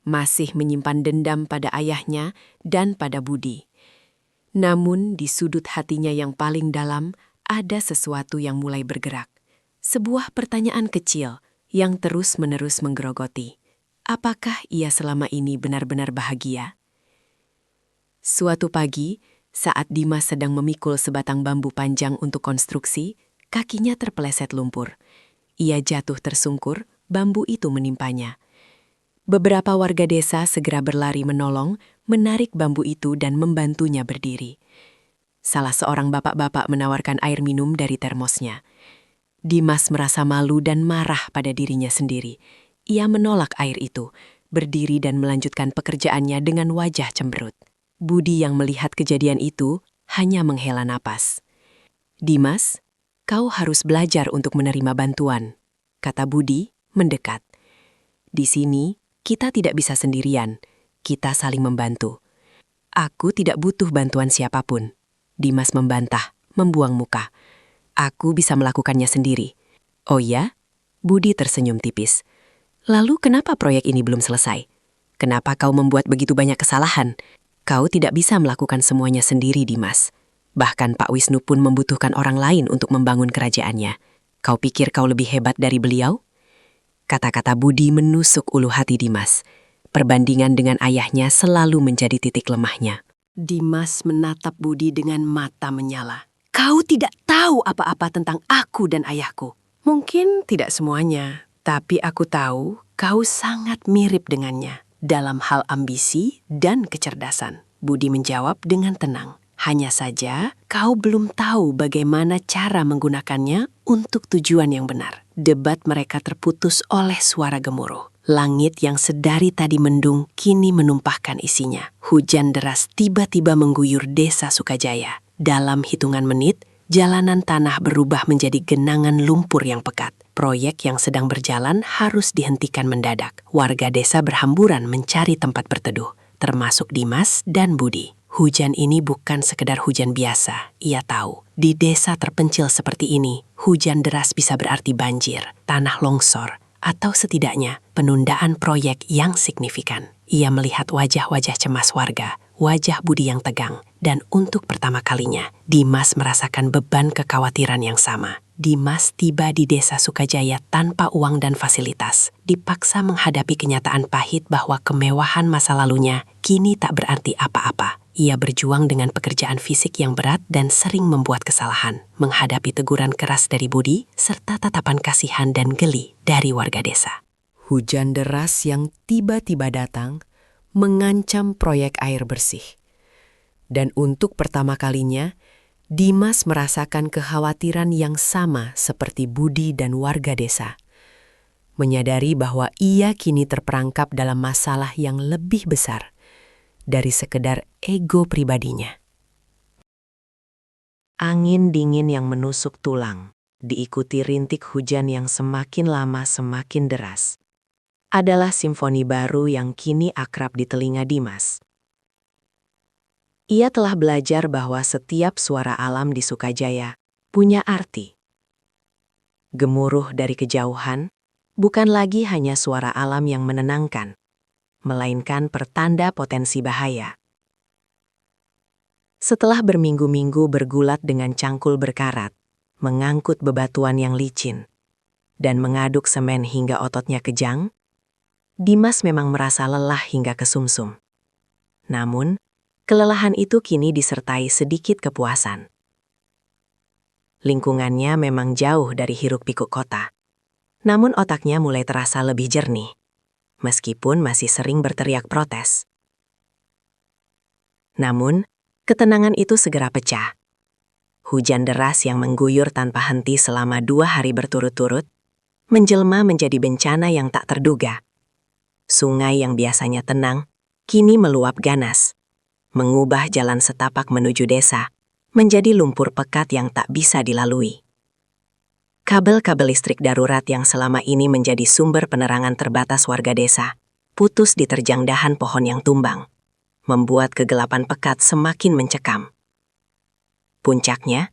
masih menyimpan dendam pada ayahnya dan pada Budi. Namun di sudut hatinya yang paling dalam ada sesuatu yang mulai bergerak. Sebuah pertanyaan kecil yang terus-menerus menggerogoti. Apakah ia selama ini benar-benar bahagia? Suatu pagi, saat Dimas sedang memikul sebatang bambu panjang untuk konstruksi, kakinya terpeleset lumpur. Ia jatuh tersungkur, bambu itu menimpanya. Beberapa warga desa segera berlari menolong, menarik bambu itu dan membantunya berdiri. Salah seorang bapak-bapak menawarkan air minum dari termosnya. Dimas merasa malu dan marah pada dirinya sendiri. Ia menolak air itu, berdiri dan melanjutkan pekerjaannya dengan wajah cemberut. Budi yang melihat kejadian itu hanya menghela napas. "Dimas, kau harus belajar untuk menerima bantuan," kata Budi mendekat. "Di sini, kita tidak bisa sendirian. Kita saling membantu." "Aku tidak butuh bantuan siapapun," Dimas membantah, membuang muka. "Aku bisa melakukannya sendiri." "Oh ya?" Budi tersenyum tipis. "Lalu kenapa proyek ini belum selesai? Kenapa kau membuat begitu banyak kesalahan? Kau tidak bisa melakukan semuanya sendiri, Dimas. Bahkan Pak Wisnu pun membutuhkan orang lain untuk membangun kerajaannya. Kau pikir kau lebih hebat dari beliau?" Kata-kata Budi menusuk ulu hati Dimas. Perbandingan dengan ayahnya selalu menjadi titik lemahnya. Dimas menatap Budi dengan mata menyala. "Kau tidak tahu apa-apa tentang aku dan ayahku." "Mungkin tidak semuanya, tapi aku tahu kau sangat mirip dengannya dalam hal ambisi dan kecerdasan," Budi menjawab dengan tenang. "Hanya saja kau belum tahu bagaimana cara menggunakannya untuk tujuan yang benar." Debat mereka terputus oleh suara gemuruh. Langit yang sedari tadi mendung kini menumpahkan isinya. Hujan deras tiba-tiba mengguyur desa Sukajaya. Dalam hitungan menit, jalanan tanah berubah menjadi genangan lumpur yang pekat. Proyek yang sedang berjalan harus dihentikan mendadak. Warga desa berhamburan mencari tempat berteduh, termasuk Dimas dan Budi. Hujan ini bukan sekedar hujan biasa, ia tahu. Di desa terpencil seperti ini, hujan deras bisa berarti banjir, tanah longsor, atau setidaknya penundaan proyek yang signifikan. Ia melihat wajah-wajah cemas warga, wajah Budi yang tegang, dan untuk pertama kalinya, Dimas merasakan beban kekhawatiran yang sama. Dimas tiba di desa Sukajaya tanpa uang dan fasilitas, dipaksa menghadapi kenyataan pahit bahwa kemewahan masa lalunya kini tak berarti apa-apa. Ia berjuang dengan pekerjaan fisik yang berat dan sering membuat kesalahan, menghadapi teguran keras dari Budi, serta tatapan kasihan dan geli dari warga desa. Hujan deras yang tiba-tiba datang mengancam proyek air bersih. Dan untuk pertama kalinya, Dimas merasakan kekhawatiran yang sama seperti Budi dan warga desa. Menyadari bahwa ia kini terperangkap dalam masalah yang lebih besar dari sekedar ego pribadinya. Angin dingin yang menusuk tulang, diikuti rintik hujan yang semakin lama semakin deras, adalah simfoni baru yang kini akrab di telinga Dimas. Ia telah belajar bahwa setiap suara alam di Sukajaya punya arti. Gemuruh dari kejauhan bukan lagi hanya suara alam yang menenangkan, melainkan pertanda potensi bahaya. Setelah berminggu-minggu bergulat dengan cangkul berkarat, mengangkut bebatuan yang licin, dan mengaduk semen hingga ototnya kejang, Dimas memang merasa lelah hingga kesumsum. Namun, kelelahan itu kini disertai sedikit kepuasan. Lingkungannya memang jauh dari hiruk-pikuk kota, namun otaknya mulai terasa lebih jernih, meskipun masih sering berteriak protes. Namun, ketenangan itu segera pecah. Hujan deras yang mengguyur tanpa henti selama 2 hari berturut-turut, menjelma menjadi bencana yang tak terduga. Sungai yang biasanya tenang, kini meluap ganas, mengubah jalan setapak menuju desa, menjadi lumpur pekat yang tak bisa dilalui. Kabel-kabel listrik darurat yang selama ini menjadi sumber penerangan terbatas warga desa, putus diterjang dahan pohon yang tumbang, membuat kegelapan pekat semakin mencekam. Puncaknya,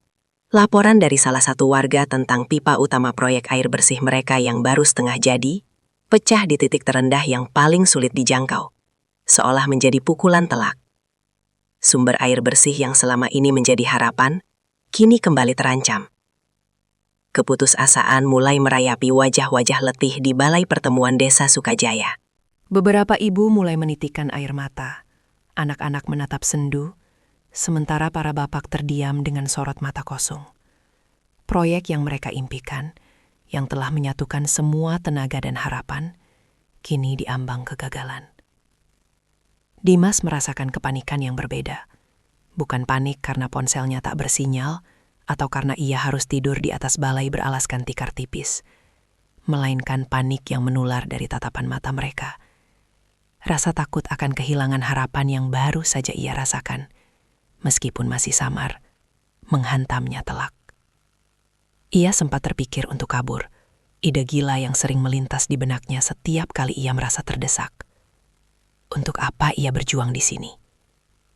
laporan dari salah satu warga tentang pipa utama proyek air bersih mereka yang baru setengah jadi, pecah di titik terendah yang paling sulit dijangkau, seolah menjadi pukulan telak. Sumber air bersih yang selama ini menjadi harapan, kini kembali terancam. Keputusasaan mulai merayapi wajah-wajah letih di Balai Pertemuan Desa Sukajaya. Beberapa ibu mulai menitikkan air mata. Anak-anak menatap sendu, sementara para bapak terdiam dengan sorot mata kosong. Proyek yang mereka impikan, yang telah menyatukan semua tenaga dan harapan, kini diambang kegagalan. Dimas merasakan kepanikan yang berbeda. Bukan panik karena ponselnya tak bersinyal, atau karena ia harus tidur di atas balai beralaskan tikar tipis, melainkan panik yang menular dari tatapan mata mereka. Rasa takut akan kehilangan harapan yang baru saja ia rasakan, meskipun masih samar, menghantamnya telak. Ia sempat terpikir untuk kabur, ide gila yang sering melintas di benaknya setiap kali ia merasa terdesak. Untuk apa ia berjuang di sini?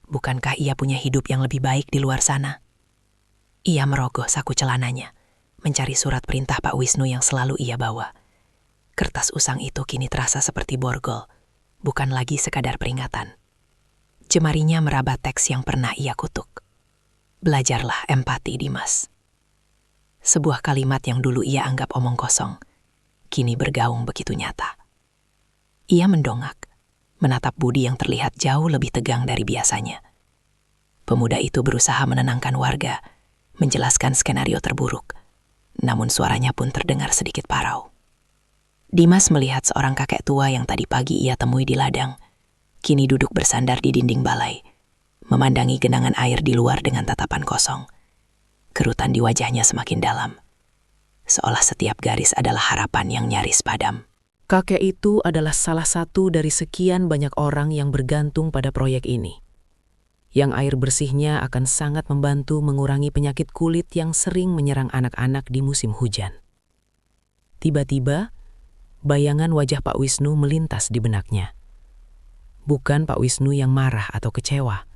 Bukankah ia punya hidup yang lebih baik di luar sana? Ia merogoh saku celananya, mencari surat perintah Pak Wisnu yang selalu ia bawa. Kertas usang itu kini terasa seperti borgol, bukan lagi sekadar peringatan. Jemarinya meraba teks yang pernah ia kutuk. Belajarlah empati, Dimas. Sebuah kalimat yang dulu ia anggap omong kosong, kini bergaung begitu nyata. Ia mendongak, menatap Budi yang terlihat jauh lebih tegang dari biasanya. Pemuda itu berusaha menenangkan warga, menjelaskan skenario terburuk, namun suaranya pun terdengar sedikit parau. Dimas melihat seorang kakek tua yang tadi pagi ia temui di ladang, kini duduk bersandar di dinding balai, memandangi genangan air di luar dengan tatapan kosong. Kerutan di wajahnya semakin dalam, seolah setiap garis adalah harapan yang nyaris padam. Kakek itu adalah salah satu dari sekian banyak orang yang bergantung pada proyek ini. Yang air bersihnya akan sangat membantu mengurangi penyakit kulit yang sering menyerang anak-anak di musim hujan. Tiba-tiba, bayangan wajah Pak Wisnu melintas di benaknya. Bukan Pak Wisnu yang marah atau kecewa,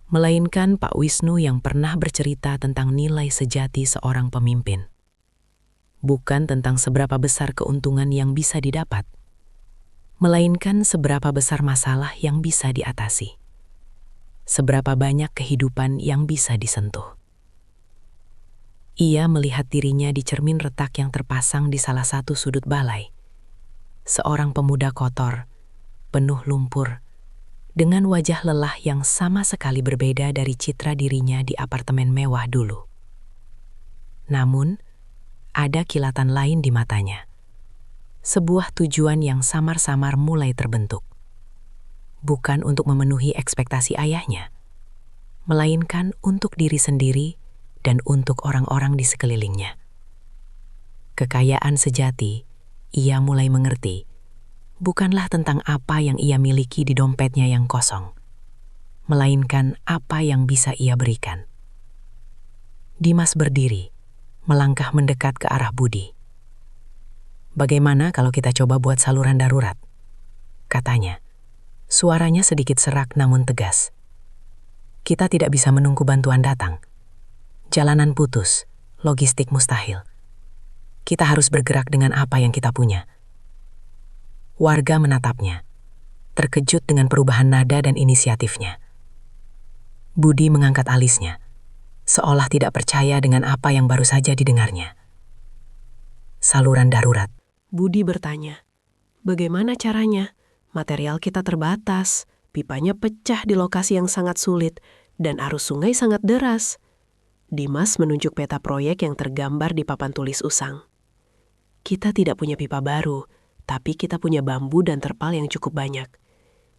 melainkan Pak Wisnu yang pernah bercerita tentang nilai sejati seorang pemimpin. Bukan tentang seberapa besar keuntungan yang bisa didapat, melainkan seberapa besar masalah yang bisa diatasi. Seberapa banyak kehidupan yang bisa disentuh. Ia melihat dirinya di cermin retak yang terpasang di salah satu sudut balai. Seorang pemuda kotor, penuh lumpur, dengan wajah lelah yang sama sekali berbeda dari citra dirinya di apartemen mewah dulu. Namun, ada kilatan lain di matanya. Sebuah tujuan yang samar-samar mulai terbentuk. Bukan untuk memenuhi ekspektasi ayahnya, melainkan untuk diri sendiri dan untuk orang-orang di sekelilingnya. Kekayaan sejati, ia mulai mengerti, bukanlah tentang apa yang ia miliki di dompetnya yang kosong, melainkan apa yang bisa ia berikan. Dimas berdiri, melangkah mendekat ke arah Budi. "Bagaimana kalau kita coba buat saluran darurat?" katanya. Suaranya sedikit serak namun tegas. "Kita tidak bisa menunggu bantuan datang. Jalanan putus, logistik mustahil. Kita harus bergerak dengan apa yang kita punya." Warga menatapnya, terkejut dengan perubahan nada dan inisiatifnya. Budi mengangkat alisnya, seolah tidak percaya dengan apa yang baru saja didengarnya. "Saluran darurat," Budi bertanya, "Bagaimana caranya? Material kita terbatas, pipanya pecah di lokasi yang sangat sulit, dan arus sungai sangat deras." Dimas menunjuk peta proyek yang tergambar di papan tulis usang. "Kita tidak punya pipa baru, tapi kita punya bambu dan terpal yang cukup banyak.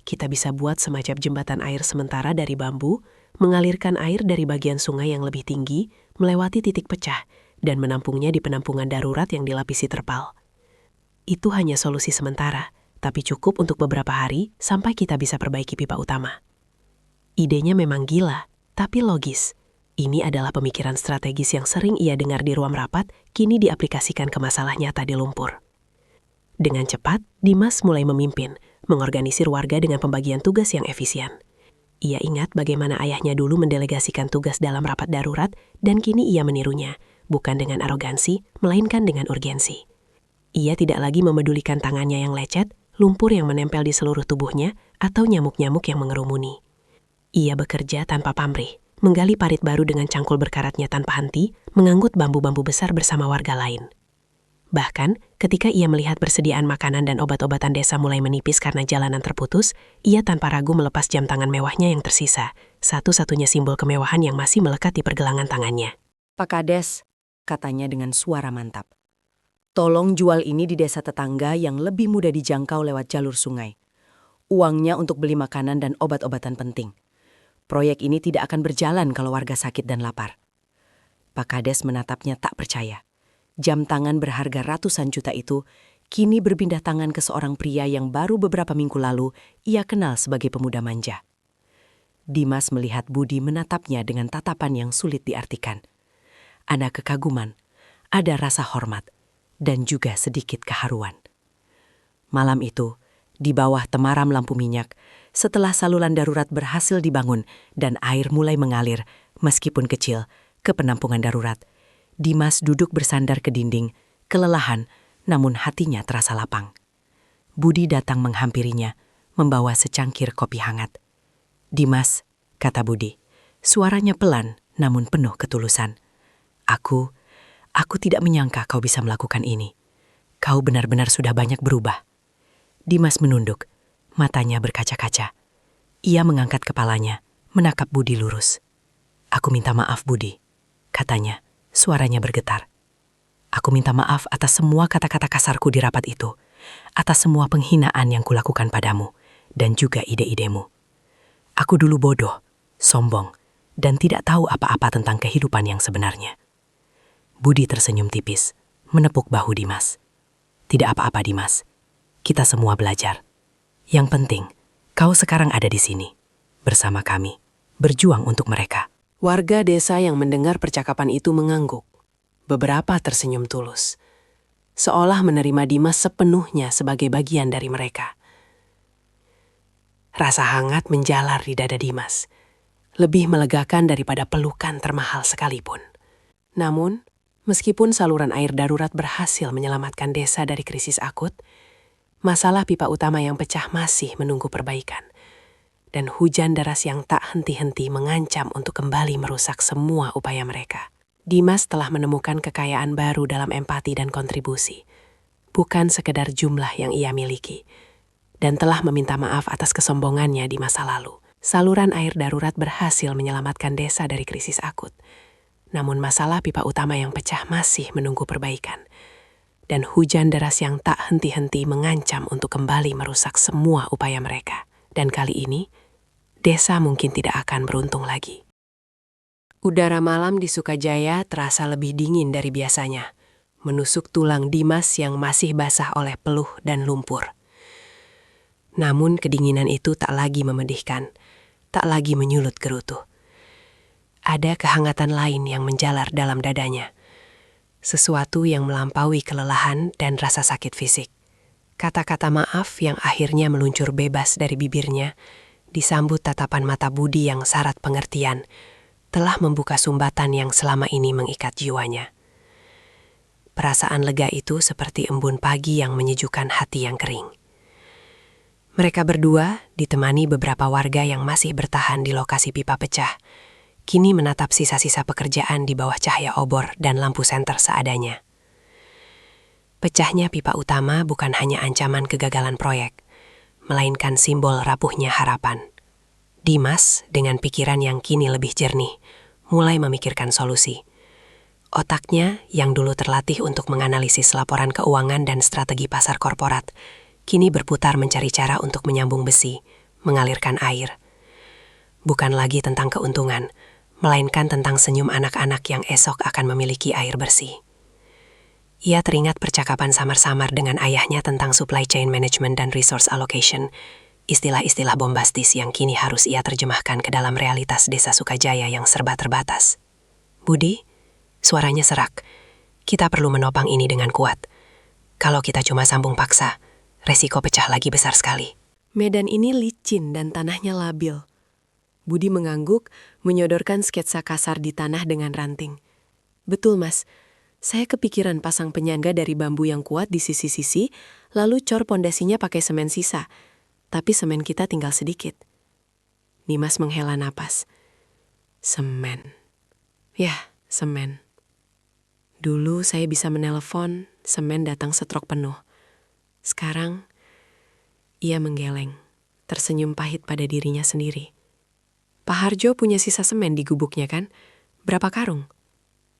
Kita bisa buat semacam jembatan air sementara dari bambu, mengalirkan air dari bagian sungai yang lebih tinggi, melewati titik pecah, dan menampungnya di penampungan darurat yang dilapisi terpal. Itu hanya solusi sementara, tapi cukup untuk beberapa hari sampai kita bisa perbaiki pipa utama." Idenya memang gila, tapi logis. Ini adalah pemikiran strategis yang sering ia dengar di ruang rapat, kini diaplikasikan ke masalah nyata di lumpur. Dengan cepat, Dimas mulai memimpin, mengorganisir warga dengan pembagian tugas yang efisien. Ia ingat bagaimana ayahnya dulu mendelegasikan tugas dalam rapat darurat, dan kini ia menirunya, bukan dengan arogansi, melainkan dengan urgensi. Ia tidak lagi memedulikan tangannya yang lecet, lumpur yang menempel di seluruh tubuhnya, atau nyamuk-nyamuk yang mengerumuni. Ia bekerja tanpa pamrih, menggali parit baru dengan cangkul berkaratnya tanpa henti, mengangkut bambu-bambu besar bersama warga lain. Bahkan, ketika ia melihat persediaan makanan dan obat-obatan desa mulai menipis karena jalanan terputus, ia tanpa ragu melepas jam tangan mewahnya yang tersisa, satu-satunya simbol kemewahan yang masih melekat di pergelangan tangannya. Pak Kades, katanya dengan suara mantap. Tolong jual ini di desa tetangga yang lebih mudah dijangkau lewat jalur sungai. Uangnya untuk beli makanan dan obat-obatan penting. Proyek ini tidak akan berjalan kalau warga sakit dan lapar. Pak Kades menatapnya tak percaya. Jam tangan berharga ratusan juta itu kini berpindah tangan ke seorang pria yang baru beberapa minggu lalu ia kenal sebagai pemuda manja. Dimas melihat Budi menatapnya dengan tatapan yang sulit diartikan. Ada kekaguman, ada rasa hormat, dan juga sedikit keharuan. Malam itu, di bawah temaram lampu minyak, setelah saluran darurat berhasil dibangun dan air mulai mengalir, meskipun kecil, ke penampungan darurat, Dimas duduk bersandar ke dinding, kelelahan, namun hatinya terasa lapang. Budi datang menghampirinya, membawa secangkir kopi hangat. "Dimas," kata Budi, suaranya pelan namun penuh ketulusan. Aku tidak menyangka kau bisa melakukan ini. Kau benar-benar sudah banyak berubah." Dimas menunduk, matanya berkaca-kaca. Ia mengangkat kepalanya, menatap Budi lurus. "Aku minta maaf, Budi," katanya, suaranya bergetar. "Aku minta maaf atas semua kata-kata kasarku di rapat itu, atas semua penghinaan yang kulakukan padamu, dan juga ide-idemu. Aku dulu bodoh, sombong, dan tidak tahu apa-apa tentang kehidupan yang sebenarnya." Budi tersenyum tipis, menepuk bahu Dimas. "Tidak apa-apa, Dimas. Kita semua belajar. Yang penting, kau sekarang ada di sini, bersama kami, berjuang untuk mereka." Warga desa yang mendengar percakapan itu mengangguk. Beberapa tersenyum tulus, seolah menerima Dimas sepenuhnya sebagai bagian dari mereka. Rasa hangat menjalar di dada Dimas, lebih melegakan daripada pelukan termahal sekalipun. Namun, meskipun saluran air darurat berhasil menyelamatkan desa dari krisis akut, masalah pipa utama yang pecah masih menunggu perbaikan. Dan hujan deras yang tak henti-henti mengancam untuk kembali merusak semua upaya mereka. Dimas telah menemukan kekayaan baru dalam empati dan kontribusi. Bukan sekedar jumlah yang ia miliki. Dan telah meminta maaf atas kesombongannya di masa lalu. Saluran air darurat berhasil menyelamatkan desa dari krisis akut. Namun masalah pipa utama yang pecah masih menunggu perbaikan. Dan hujan deras yang tak henti-henti mengancam untuk kembali merusak semua upaya mereka. Dan kali ini, desa mungkin tidak akan beruntung lagi. Udara malam di Sukajaya terasa lebih dingin dari biasanya, menusuk tulang Dimas yang masih basah oleh peluh dan lumpur. Namun kedinginan itu tak lagi memedihkan, tak lagi menyulut gerutu. Ada kehangatan lain yang menjalar dalam dadanya. Sesuatu yang melampaui kelelahan dan rasa sakit fisik. Kata-kata maaf yang akhirnya meluncur bebas dari bibirnya, disambut tatapan mata Budi yang syarat pengertian, telah membuka sumbatan yang selama ini mengikat jiwanya. Perasaan lega itu seperti embun pagi yang menyejukkan hati yang kering. Mereka berdua, ditemani beberapa warga yang masih bertahan di lokasi pipa pecah, kini menatap sisa-sisa pekerjaan di bawah cahaya obor dan lampu senter seadanya. Pecahnya pipa utama bukan hanya ancaman kegagalan proyek, melainkan simbol rapuhnya harapan. Dimas, dengan pikiran yang kini lebih jernih, mulai memikirkan solusi. Otaknya, yang dulu terlatih untuk menganalisis laporan keuangan dan strategi pasar korporat, kini berputar mencari cara untuk menyambung besi, mengalirkan air. Bukan lagi tentang keuntungan, melainkan tentang senyum anak-anak yang esok akan memiliki air bersih. Ia teringat percakapan samar-samar dengan ayahnya tentang supply chain management dan resource allocation, istilah-istilah bombastis yang kini harus ia terjemahkan ke dalam realitas desa Sukajaya yang serba terbatas. Budi, suaranya serak. Kita perlu menopang ini dengan kuat. Kalau kita cuma sambung paksa, resiko pecah lagi besar sekali. Medan ini licin dan tanahnya labil. Budi mengangguk, menyodorkan sketsa kasar di tanah dengan ranting. Betul, Mas. Saya kepikiran pasang penyangga dari bambu yang kuat di sisi-sisi, lalu cor pondasinya pakai semen sisa. Tapi semen kita tinggal sedikit. Dimas menghela napas. Semen. Ya, semen. Dulu saya bisa menelepon, semen datang setruk penuh. Sekarang, ia menggeleng, tersenyum pahit pada dirinya sendiri. Pak Harjo punya sisa semen di gubuknya kan? Berapa karung?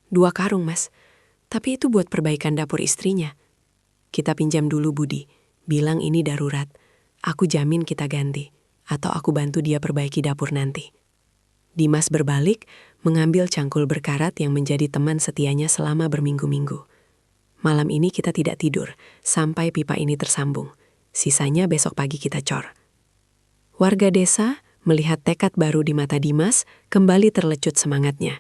2 karung, Mas. Tapi itu buat perbaikan dapur istrinya. Kita pinjam dulu, Budi. Bilang ini darurat. Aku jamin kita ganti. Atau aku bantu dia perbaiki dapur nanti. Dimas berbalik, mengambil cangkul berkarat yang menjadi teman setianya selama berminggu-minggu. Malam ini kita tidak tidur, sampai pipa ini tersambung. Sisanya besok pagi kita cor. Warga desa melihat tekad baru di mata Dimas, kembali terlecut semangatnya.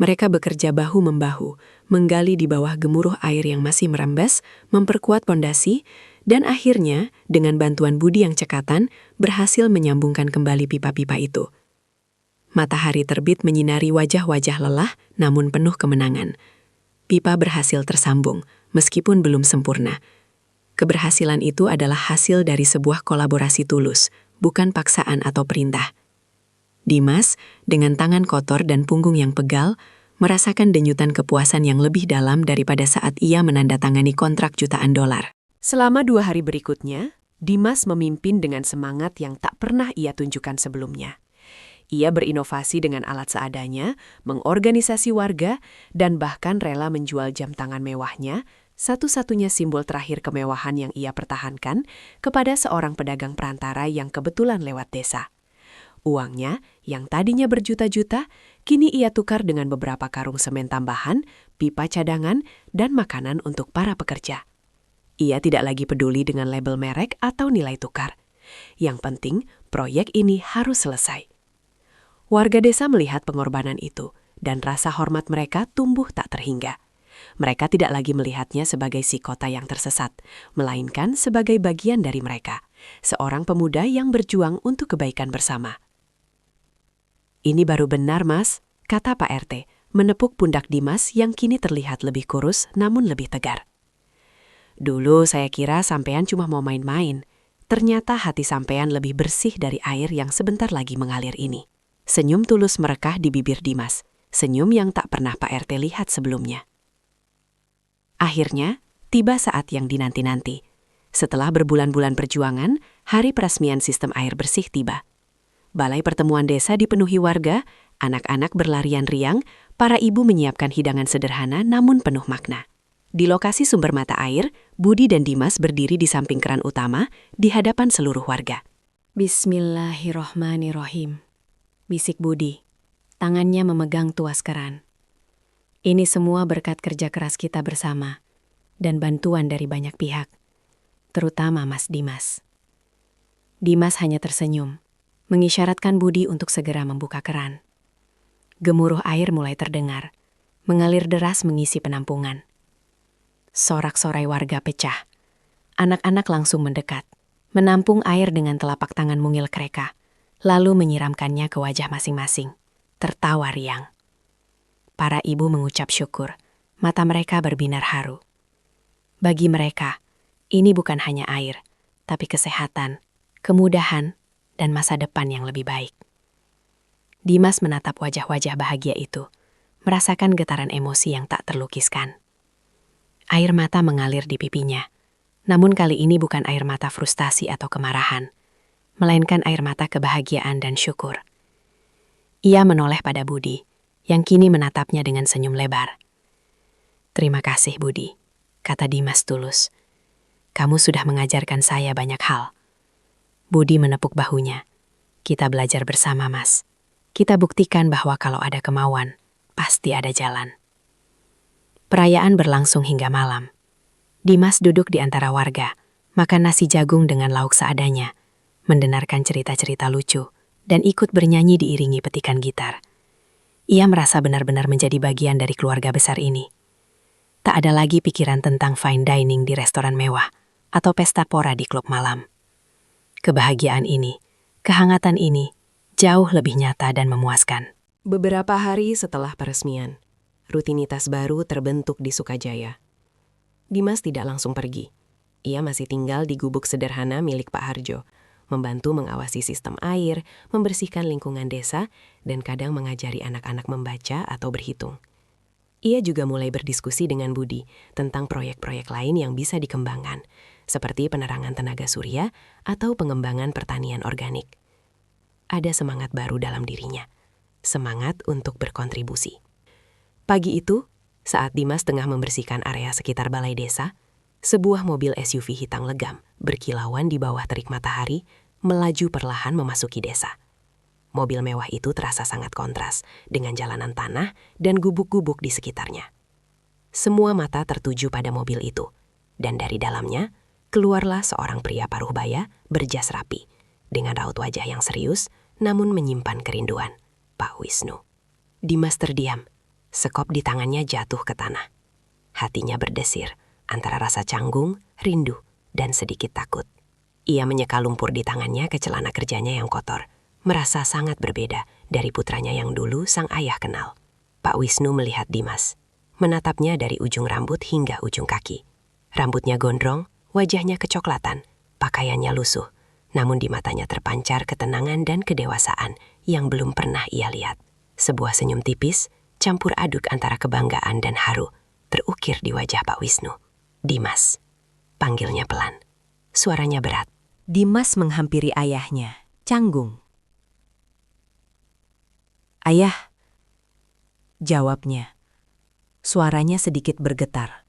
Mereka bekerja bahu-membahu, menggali di bawah gemuruh air yang masih merembes, memperkuat pondasi, dan akhirnya, dengan bantuan Budi yang cekatan, berhasil menyambungkan kembali pipa-pipa itu. Matahari terbit menyinari wajah-wajah lelah, namun penuh kemenangan. Pipa berhasil tersambung, meskipun belum sempurna. Keberhasilan itu adalah hasil dari sebuah kolaborasi tulus, bukan paksaan atau perintah. Dimas, dengan tangan kotor dan punggung yang pegal, merasakan denyutan kepuasan yang lebih dalam daripada saat ia menandatangani kontrak jutaan dolar. Selama 2 hari berikutnya, Dimas memimpin dengan semangat yang tak pernah ia tunjukkan sebelumnya. Ia berinovasi dengan alat seadanya, mengorganisasi warga, dan bahkan rela menjual jam tangan mewahnya, satu-satunya simbol terakhir kemewahan yang ia pertahankan, kepada seorang pedagang perantara yang kebetulan lewat desa. Uangnya, yang tadinya berjuta-juta, kini ia tukar dengan beberapa karung semen tambahan, pipa cadangan, dan makanan untuk para pekerja. Ia tidak lagi peduli dengan label merek atau nilai tukar. Yang penting, proyek ini harus selesai. Warga desa melihat pengorbanan itu, dan rasa hormat mereka tumbuh tak terhingga. Mereka tidak lagi melihatnya sebagai si kota yang tersesat, melainkan sebagai bagian dari mereka, seorang pemuda yang berjuang untuk kebaikan bersama. "Ini baru benar, Mas," kata Pak RT, menepuk pundak Dimas yang kini terlihat lebih kurus namun lebih tegar. "Dulu saya kira sampean cuma mau main-main. Ternyata hati sampean lebih bersih dari air yang sebentar lagi mengalir ini." Senyum tulus merekah di bibir Dimas, senyum yang tak pernah Pak RT lihat sebelumnya. Akhirnya, tiba saat yang dinanti-nanti. Setelah berbulan-bulan perjuangan, hari peresmian sistem air bersih tiba. Balai pertemuan desa dipenuhi warga, anak-anak berlarian riang, para ibu menyiapkan hidangan sederhana namun penuh makna. Di lokasi sumber mata air, Budi dan Dimas berdiri di samping keran utama, di hadapan seluruh warga. Bismillahirrohmanirrohim, bisik Budi. Tangannya memegang tuas keran. Ini semua berkat kerja keras kita bersama, dan bantuan dari banyak pihak, terutama Mas Dimas. Dimas hanya tersenyum, mengisyaratkan Budi untuk segera membuka keran. Gemuruh air mulai terdengar, mengalir deras mengisi penampungan. Sorak-sorai warga pecah. Anak-anak langsung mendekat, menampung air dengan telapak tangan mungil mereka, lalu menyiramkannya ke wajah masing-masing, tertawa riang. Para ibu mengucap syukur, mata mereka berbinar haru. Bagi mereka, ini bukan hanya air, tapi kesehatan, kemudahan, dan masa depan yang lebih baik. Dimas menatap wajah-wajah bahagia itu, merasakan getaran emosi yang tak terlukiskan. Air mata mengalir di pipinya, namun kali ini bukan air mata frustasi atau kemarahan, melainkan air mata kebahagiaan dan syukur. Ia menoleh pada Budi, yang kini menatapnya dengan senyum lebar. "Terima kasih, Budi," kata Dimas tulus. "Kamu sudah mengajarkan saya banyak hal." Budi menepuk bahunya. "Kita belajar bersama, Mas. Kita buktikan bahwa kalau ada kemauan, pasti ada jalan." Perayaan berlangsung hingga malam. Dimas duduk di antara warga, makan nasi jagung dengan lauk seadanya, mendengarkan cerita-cerita lucu, dan ikut bernyanyi diiringi petikan gitar. Ia merasa benar-benar menjadi bagian dari keluarga besar ini. Tak ada lagi pikiran tentang fine dining di restoran mewah atau pesta pora di klub malam. Kebahagiaan ini, kehangatan ini, jauh lebih nyata dan memuaskan. Beberapa hari setelah peresmian, rutinitas baru terbentuk di Sukajaya. Dimas tidak langsung pergi. Ia masih tinggal di gubuk sederhana milik Pak Harjo, membantu mengawasi sistem air, membersihkan lingkungan desa, dan kadang mengajari anak-anak membaca atau berhitung. Ia juga mulai berdiskusi dengan Budi tentang proyek-proyek lain yang bisa dikembangkan, seperti penerangan tenaga surya atau pengembangan pertanian organik. Ada semangat baru dalam dirinya, semangat untuk berkontribusi. Pagi itu, saat Dimas tengah membersihkan area sekitar balai desa, sebuah mobil SUV hitam legam berkilauan di bawah terik matahari melaju perlahan memasuki desa. Mobil mewah itu terasa sangat kontras dengan jalanan tanah dan gubuk-gubuk di sekitarnya. Semua mata tertuju pada mobil itu, dan dari dalamnya keluarlah seorang pria paruh baya berjas rapi, dengan raut wajah yang serius namun menyimpan kerinduan, Pak Wisnu. Dimas terdiam, sekop di tangannya jatuh ke tanah. Hatinya berdesir antara rasa canggung, rindu, dan sedikit takut. Ia menyeka lumpur di tangannya ke celana kerjanya yang kotor, merasa sangat berbeda dari putranya yang dulu sang ayah kenal. Pak Wisnu melihat Dimas, menatapnya dari ujung rambut hingga ujung kaki. Rambutnya gondrong, wajahnya kecoklatan, pakaiannya lusuh, namun di matanya terpancar ketenangan dan kedewasaan yang belum pernah ia lihat. Sebuah senyum tipis, campur aduk antara kebanggaan dan haru, terukir di wajah Pak Wisnu. Dimas, panggilnya pelan. Suaranya berat. Dimas menghampiri ayahnya, canggung. "Ayah," jawabnya. Suaranya sedikit bergetar.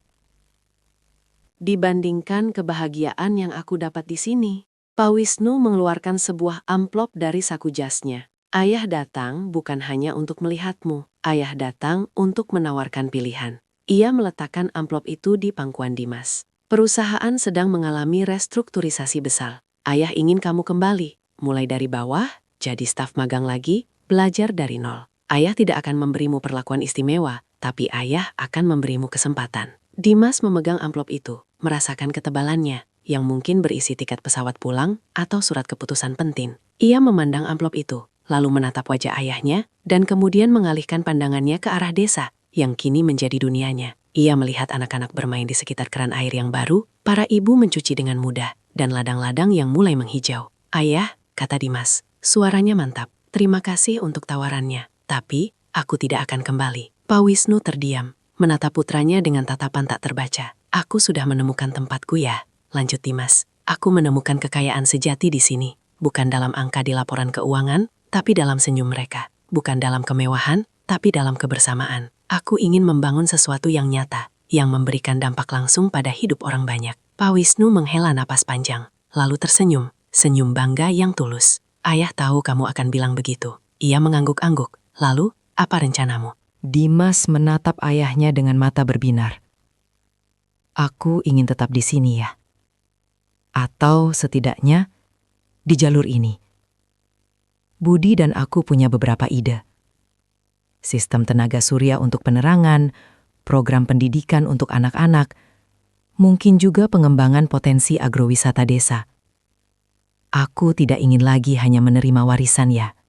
Dibandingkan kebahagiaan yang aku dapat di sini, Pak Wisnu mengeluarkan sebuah amplop dari saku jasnya. "Ayah datang bukan hanya untuk melihatmu, ayah datang untuk menawarkan pilihan." Ia meletakkan amplop itu di pangkuan Dimas. "Perusahaan sedang mengalami restrukturisasi besar. Ayah ingin kamu kembali, mulai dari bawah, jadi staf magang lagi, belajar dari nol. Ayah tidak akan memberimu perlakuan istimewa, tapi ayah akan memberimu kesempatan." Dimas memegang amplop itu, merasakan ketebalannya, yang mungkin berisi tiket pesawat pulang atau surat keputusan penting. Ia memandang amplop itu, lalu menatap wajah ayahnya, dan kemudian mengalihkan pandangannya ke arah desa, yang kini menjadi dunianya. Ia melihat anak-anak bermain di sekitar keran air yang baru, para ibu mencuci dengan mudah, dan ladang-ladang yang mulai menghijau. "Ayah," kata Dimas, suaranya mantap, "terima kasih untuk tawarannya, tapi aku tidak akan kembali." Pak Wisnu terdiam, menatap putranya dengan tatapan tak terbaca. "Aku sudah menemukan tempatku ya," lanjut Dimas. "Aku menemukan kekayaan sejati di sini, bukan dalam angka di laporan keuangan, tapi dalam senyum mereka, bukan dalam kemewahan, tapi dalam kebersamaan. Aku ingin membangun sesuatu yang nyata, yang memberikan dampak langsung pada hidup orang banyak." Pak Wisnu menghela napas panjang, lalu tersenyum, senyum bangga yang tulus. "Ayah tahu kamu akan bilang begitu." Ia mengangguk-angguk. "Lalu, apa rencanamu?" Dimas menatap ayahnya dengan mata berbinar. "Aku ingin tetap di sini ya. Atau setidaknya, di jalur ini. Budi dan aku punya beberapa ide. Sistem tenaga surya untuk penerangan, program pendidikan untuk anak-anak, mungkin juga pengembangan potensi agrowisata desa. Aku tidak ingin lagi hanya menerima warisan ya.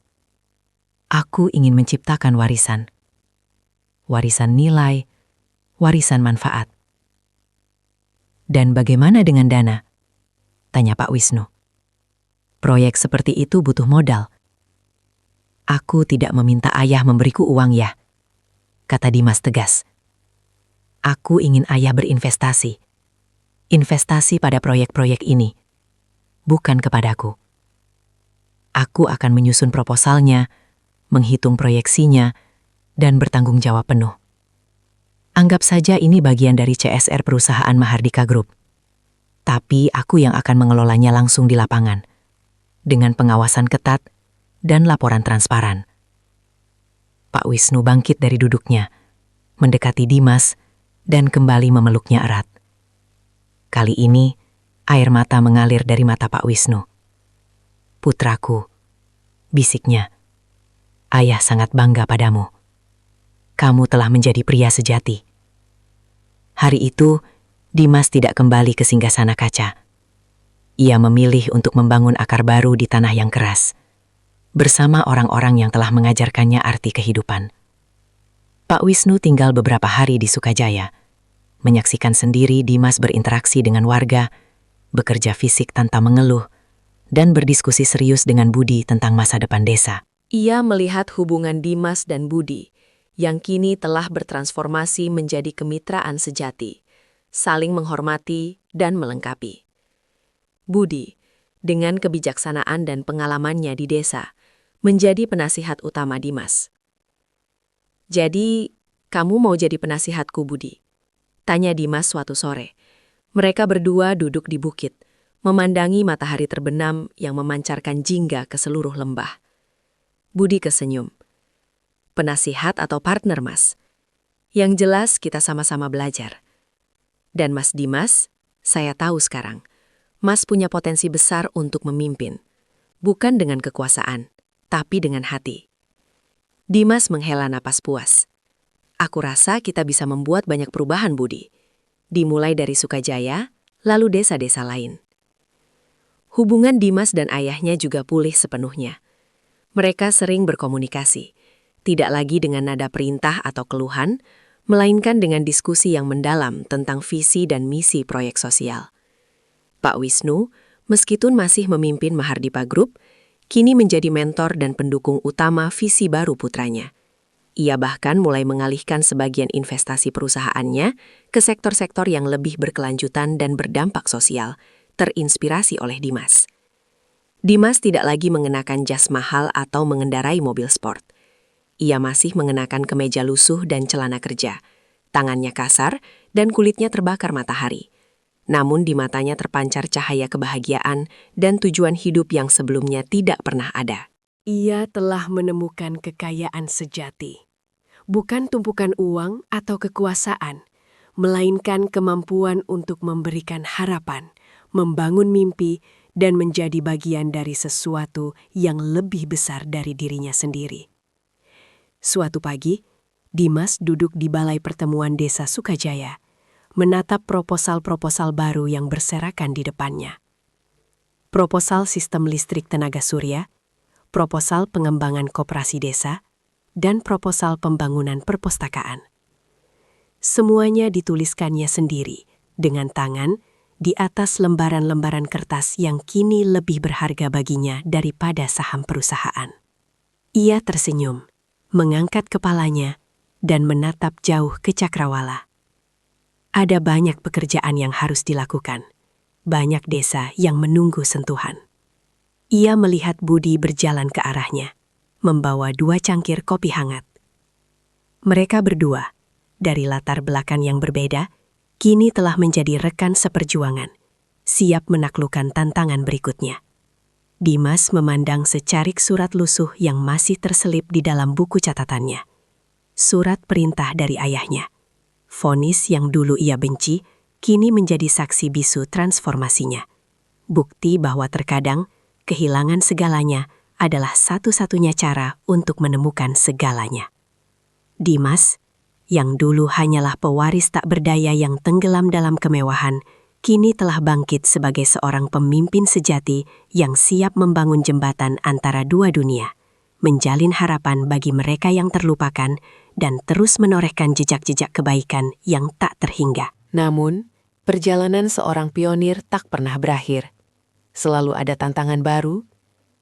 Aku ingin menciptakan warisan. Warisan nilai, warisan manfaat." "Dan bagaimana dengan dana?" tanya Pak Wisnu. "Proyek seperti itu butuh modal." "Aku tidak meminta ayah memberiku uang ya," kata Dimas tegas. "Aku ingin ayah berinvestasi. Investasi pada proyek-proyek ini, bukan kepadaku. Aku akan menyusun proposalnya, menghitung proyeksinya, dan bertanggung jawab penuh. Anggap saja ini bagian dari CSR perusahaan Mahardika Group. Tapi aku yang akan mengelolanya langsung di lapangan, dengan pengawasan ketat dan laporan transparan." Pak Wisnu bangkit dari duduknya, mendekati Dimas, dan kembali memeluknya erat. Kali ini, air mata mengalir dari mata Pak Wisnu. "Putraku," bisiknya, "ayah sangat bangga padamu." kamu telah menjadi pria sejati. Hari itu, Dimas tidak kembali ke singgasana kaca. Ia memilih untuk membangun akar baru di tanah yang keras, bersama orang-orang yang telah mengajarkannya arti kehidupan. Pak Wisnu tinggal beberapa hari di Sukajaya, menyaksikan sendiri Dimas berinteraksi dengan warga, bekerja fisik tanpa mengeluh, dan berdiskusi serius dengan Budi tentang masa depan desa. Ia melihat hubungan Dimas dan Budi, yang kini telah bertransformasi menjadi kemitraan sejati, saling menghormati dan melengkapi. Budi, dengan kebijaksanaan dan pengalamannya di desa, menjadi penasihat utama Dimas. "Jadi, kamu mau jadi penasihatku, Budi?" tanya Dimas suatu sore. Mereka berdua duduk di bukit, memandangi matahari terbenam yang memancarkan jingga ke seluruh lembah. Budi kesenyum. "Penasihat atau partner, Mas? Yang jelas kita sama-sama belajar. Dan Mas Dimas, saya tahu sekarang, Mas punya potensi besar untuk memimpin. Bukan dengan kekuasaan, tapi dengan hati." Dimas menghela napas puas. "Aku rasa kita bisa membuat banyak perubahan, Budi. Dimulai dari Sukajaya, lalu desa-desa lain." Hubungan Dimas dan ayahnya juga pulih sepenuhnya. Mereka sering berkomunikasi, tidak lagi dengan nada perintah atau keluhan, melainkan dengan diskusi yang mendalam tentang visi dan misi proyek sosial. Pak Wisnu, meskipun masih memimpin Mahardika Group, kini menjadi mentor dan pendukung utama visi baru putranya. Ia bahkan mulai mengalihkan sebagian investasi perusahaannya ke sektor-sektor yang lebih berkelanjutan dan berdampak sosial, terinspirasi oleh Dimas. Dimas tidak lagi mengenakan jas mahal atau mengendarai mobil sport. Ia masih mengenakan kemeja lusuh dan celana kerja, tangannya kasar dan kulitnya terbakar matahari. Namun di matanya terpancar cahaya kebahagiaan dan tujuan hidup yang sebelumnya tidak pernah ada. Ia telah menemukan kekayaan sejati. Bukan tumpukan uang atau kekuasaan, melainkan kemampuan untuk memberikan harapan, membangun mimpi, dan menjadi bagian dari sesuatu yang lebih besar dari dirinya sendiri. Suatu pagi, Dimas duduk di balai pertemuan desa Sukajaya, menatap proposal-proposal baru yang berserakan di depannya. Proposal sistem listrik tenaga surya, proposal pengembangan koperasi desa, dan proposal pembangunan perpustakaan. Semuanya dituliskannya sendiri, dengan tangan, di atas lembaran-lembaran kertas yang kini lebih berharga baginya daripada saham perusahaan. Ia tersenyum, mengangkat kepalanya, dan menatap jauh ke cakrawala. Ada banyak pekerjaan yang harus dilakukan, banyak desa yang menunggu sentuhan. Ia melihat Budi berjalan ke arahnya, membawa 2 cangkir kopi hangat. Mereka berdua, dari latar belakang yang berbeda, kini telah menjadi rekan seperjuangan, siap menaklukkan tantangan berikutnya. Dimas memandang secarik surat lusuh yang masih terselip di dalam buku catatannya. Surat perintah dari ayahnya. Vonis yang dulu ia benci, kini menjadi saksi bisu transformasinya. Bukti bahwa terkadang kehilangan segalanya adalah satu-satunya cara untuk menemukan segalanya. Dimas, yang dulu hanyalah pewaris tak berdaya yang tenggelam dalam kemewahan, kini telah bangkit sebagai seorang pemimpin sejati yang siap membangun jembatan antara dua dunia, menjalin harapan bagi mereka yang terlupakan, dan terus menorehkan jejak-jejak kebaikan yang tak terhingga. Namun, perjalanan seorang pionir tak pernah berakhir. Selalu ada tantangan baru,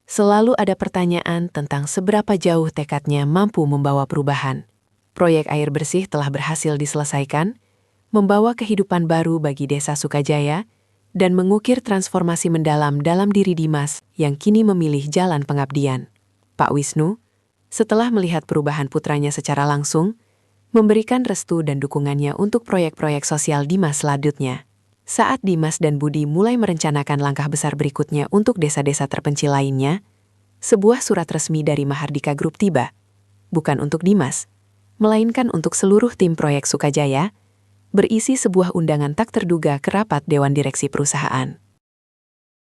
selalu ada pertanyaan tentang seberapa jauh tekadnya mampu membawa perubahan. Proyek air bersih telah berhasil diselesaikan, membawa kehidupan baru bagi desa Sukajaya, dan mengukir transformasi mendalam dalam diri Dimas yang kini memilih jalan pengabdian. Pak Wisnu, setelah melihat perubahan putranya secara langsung, memberikan restu dan dukungannya untuk proyek-proyek sosial Dimas selanjutnya. Saat Dimas dan Budi mulai merencanakan langkah besar berikutnya untuk desa-desa terpencil lainnya, sebuah surat resmi dari Mahardika Group tiba, bukan untuk Dimas, melainkan untuk seluruh tim proyek Sukajaya, berisi sebuah undangan tak terduga ke rapat Dewan Direksi perusahaan.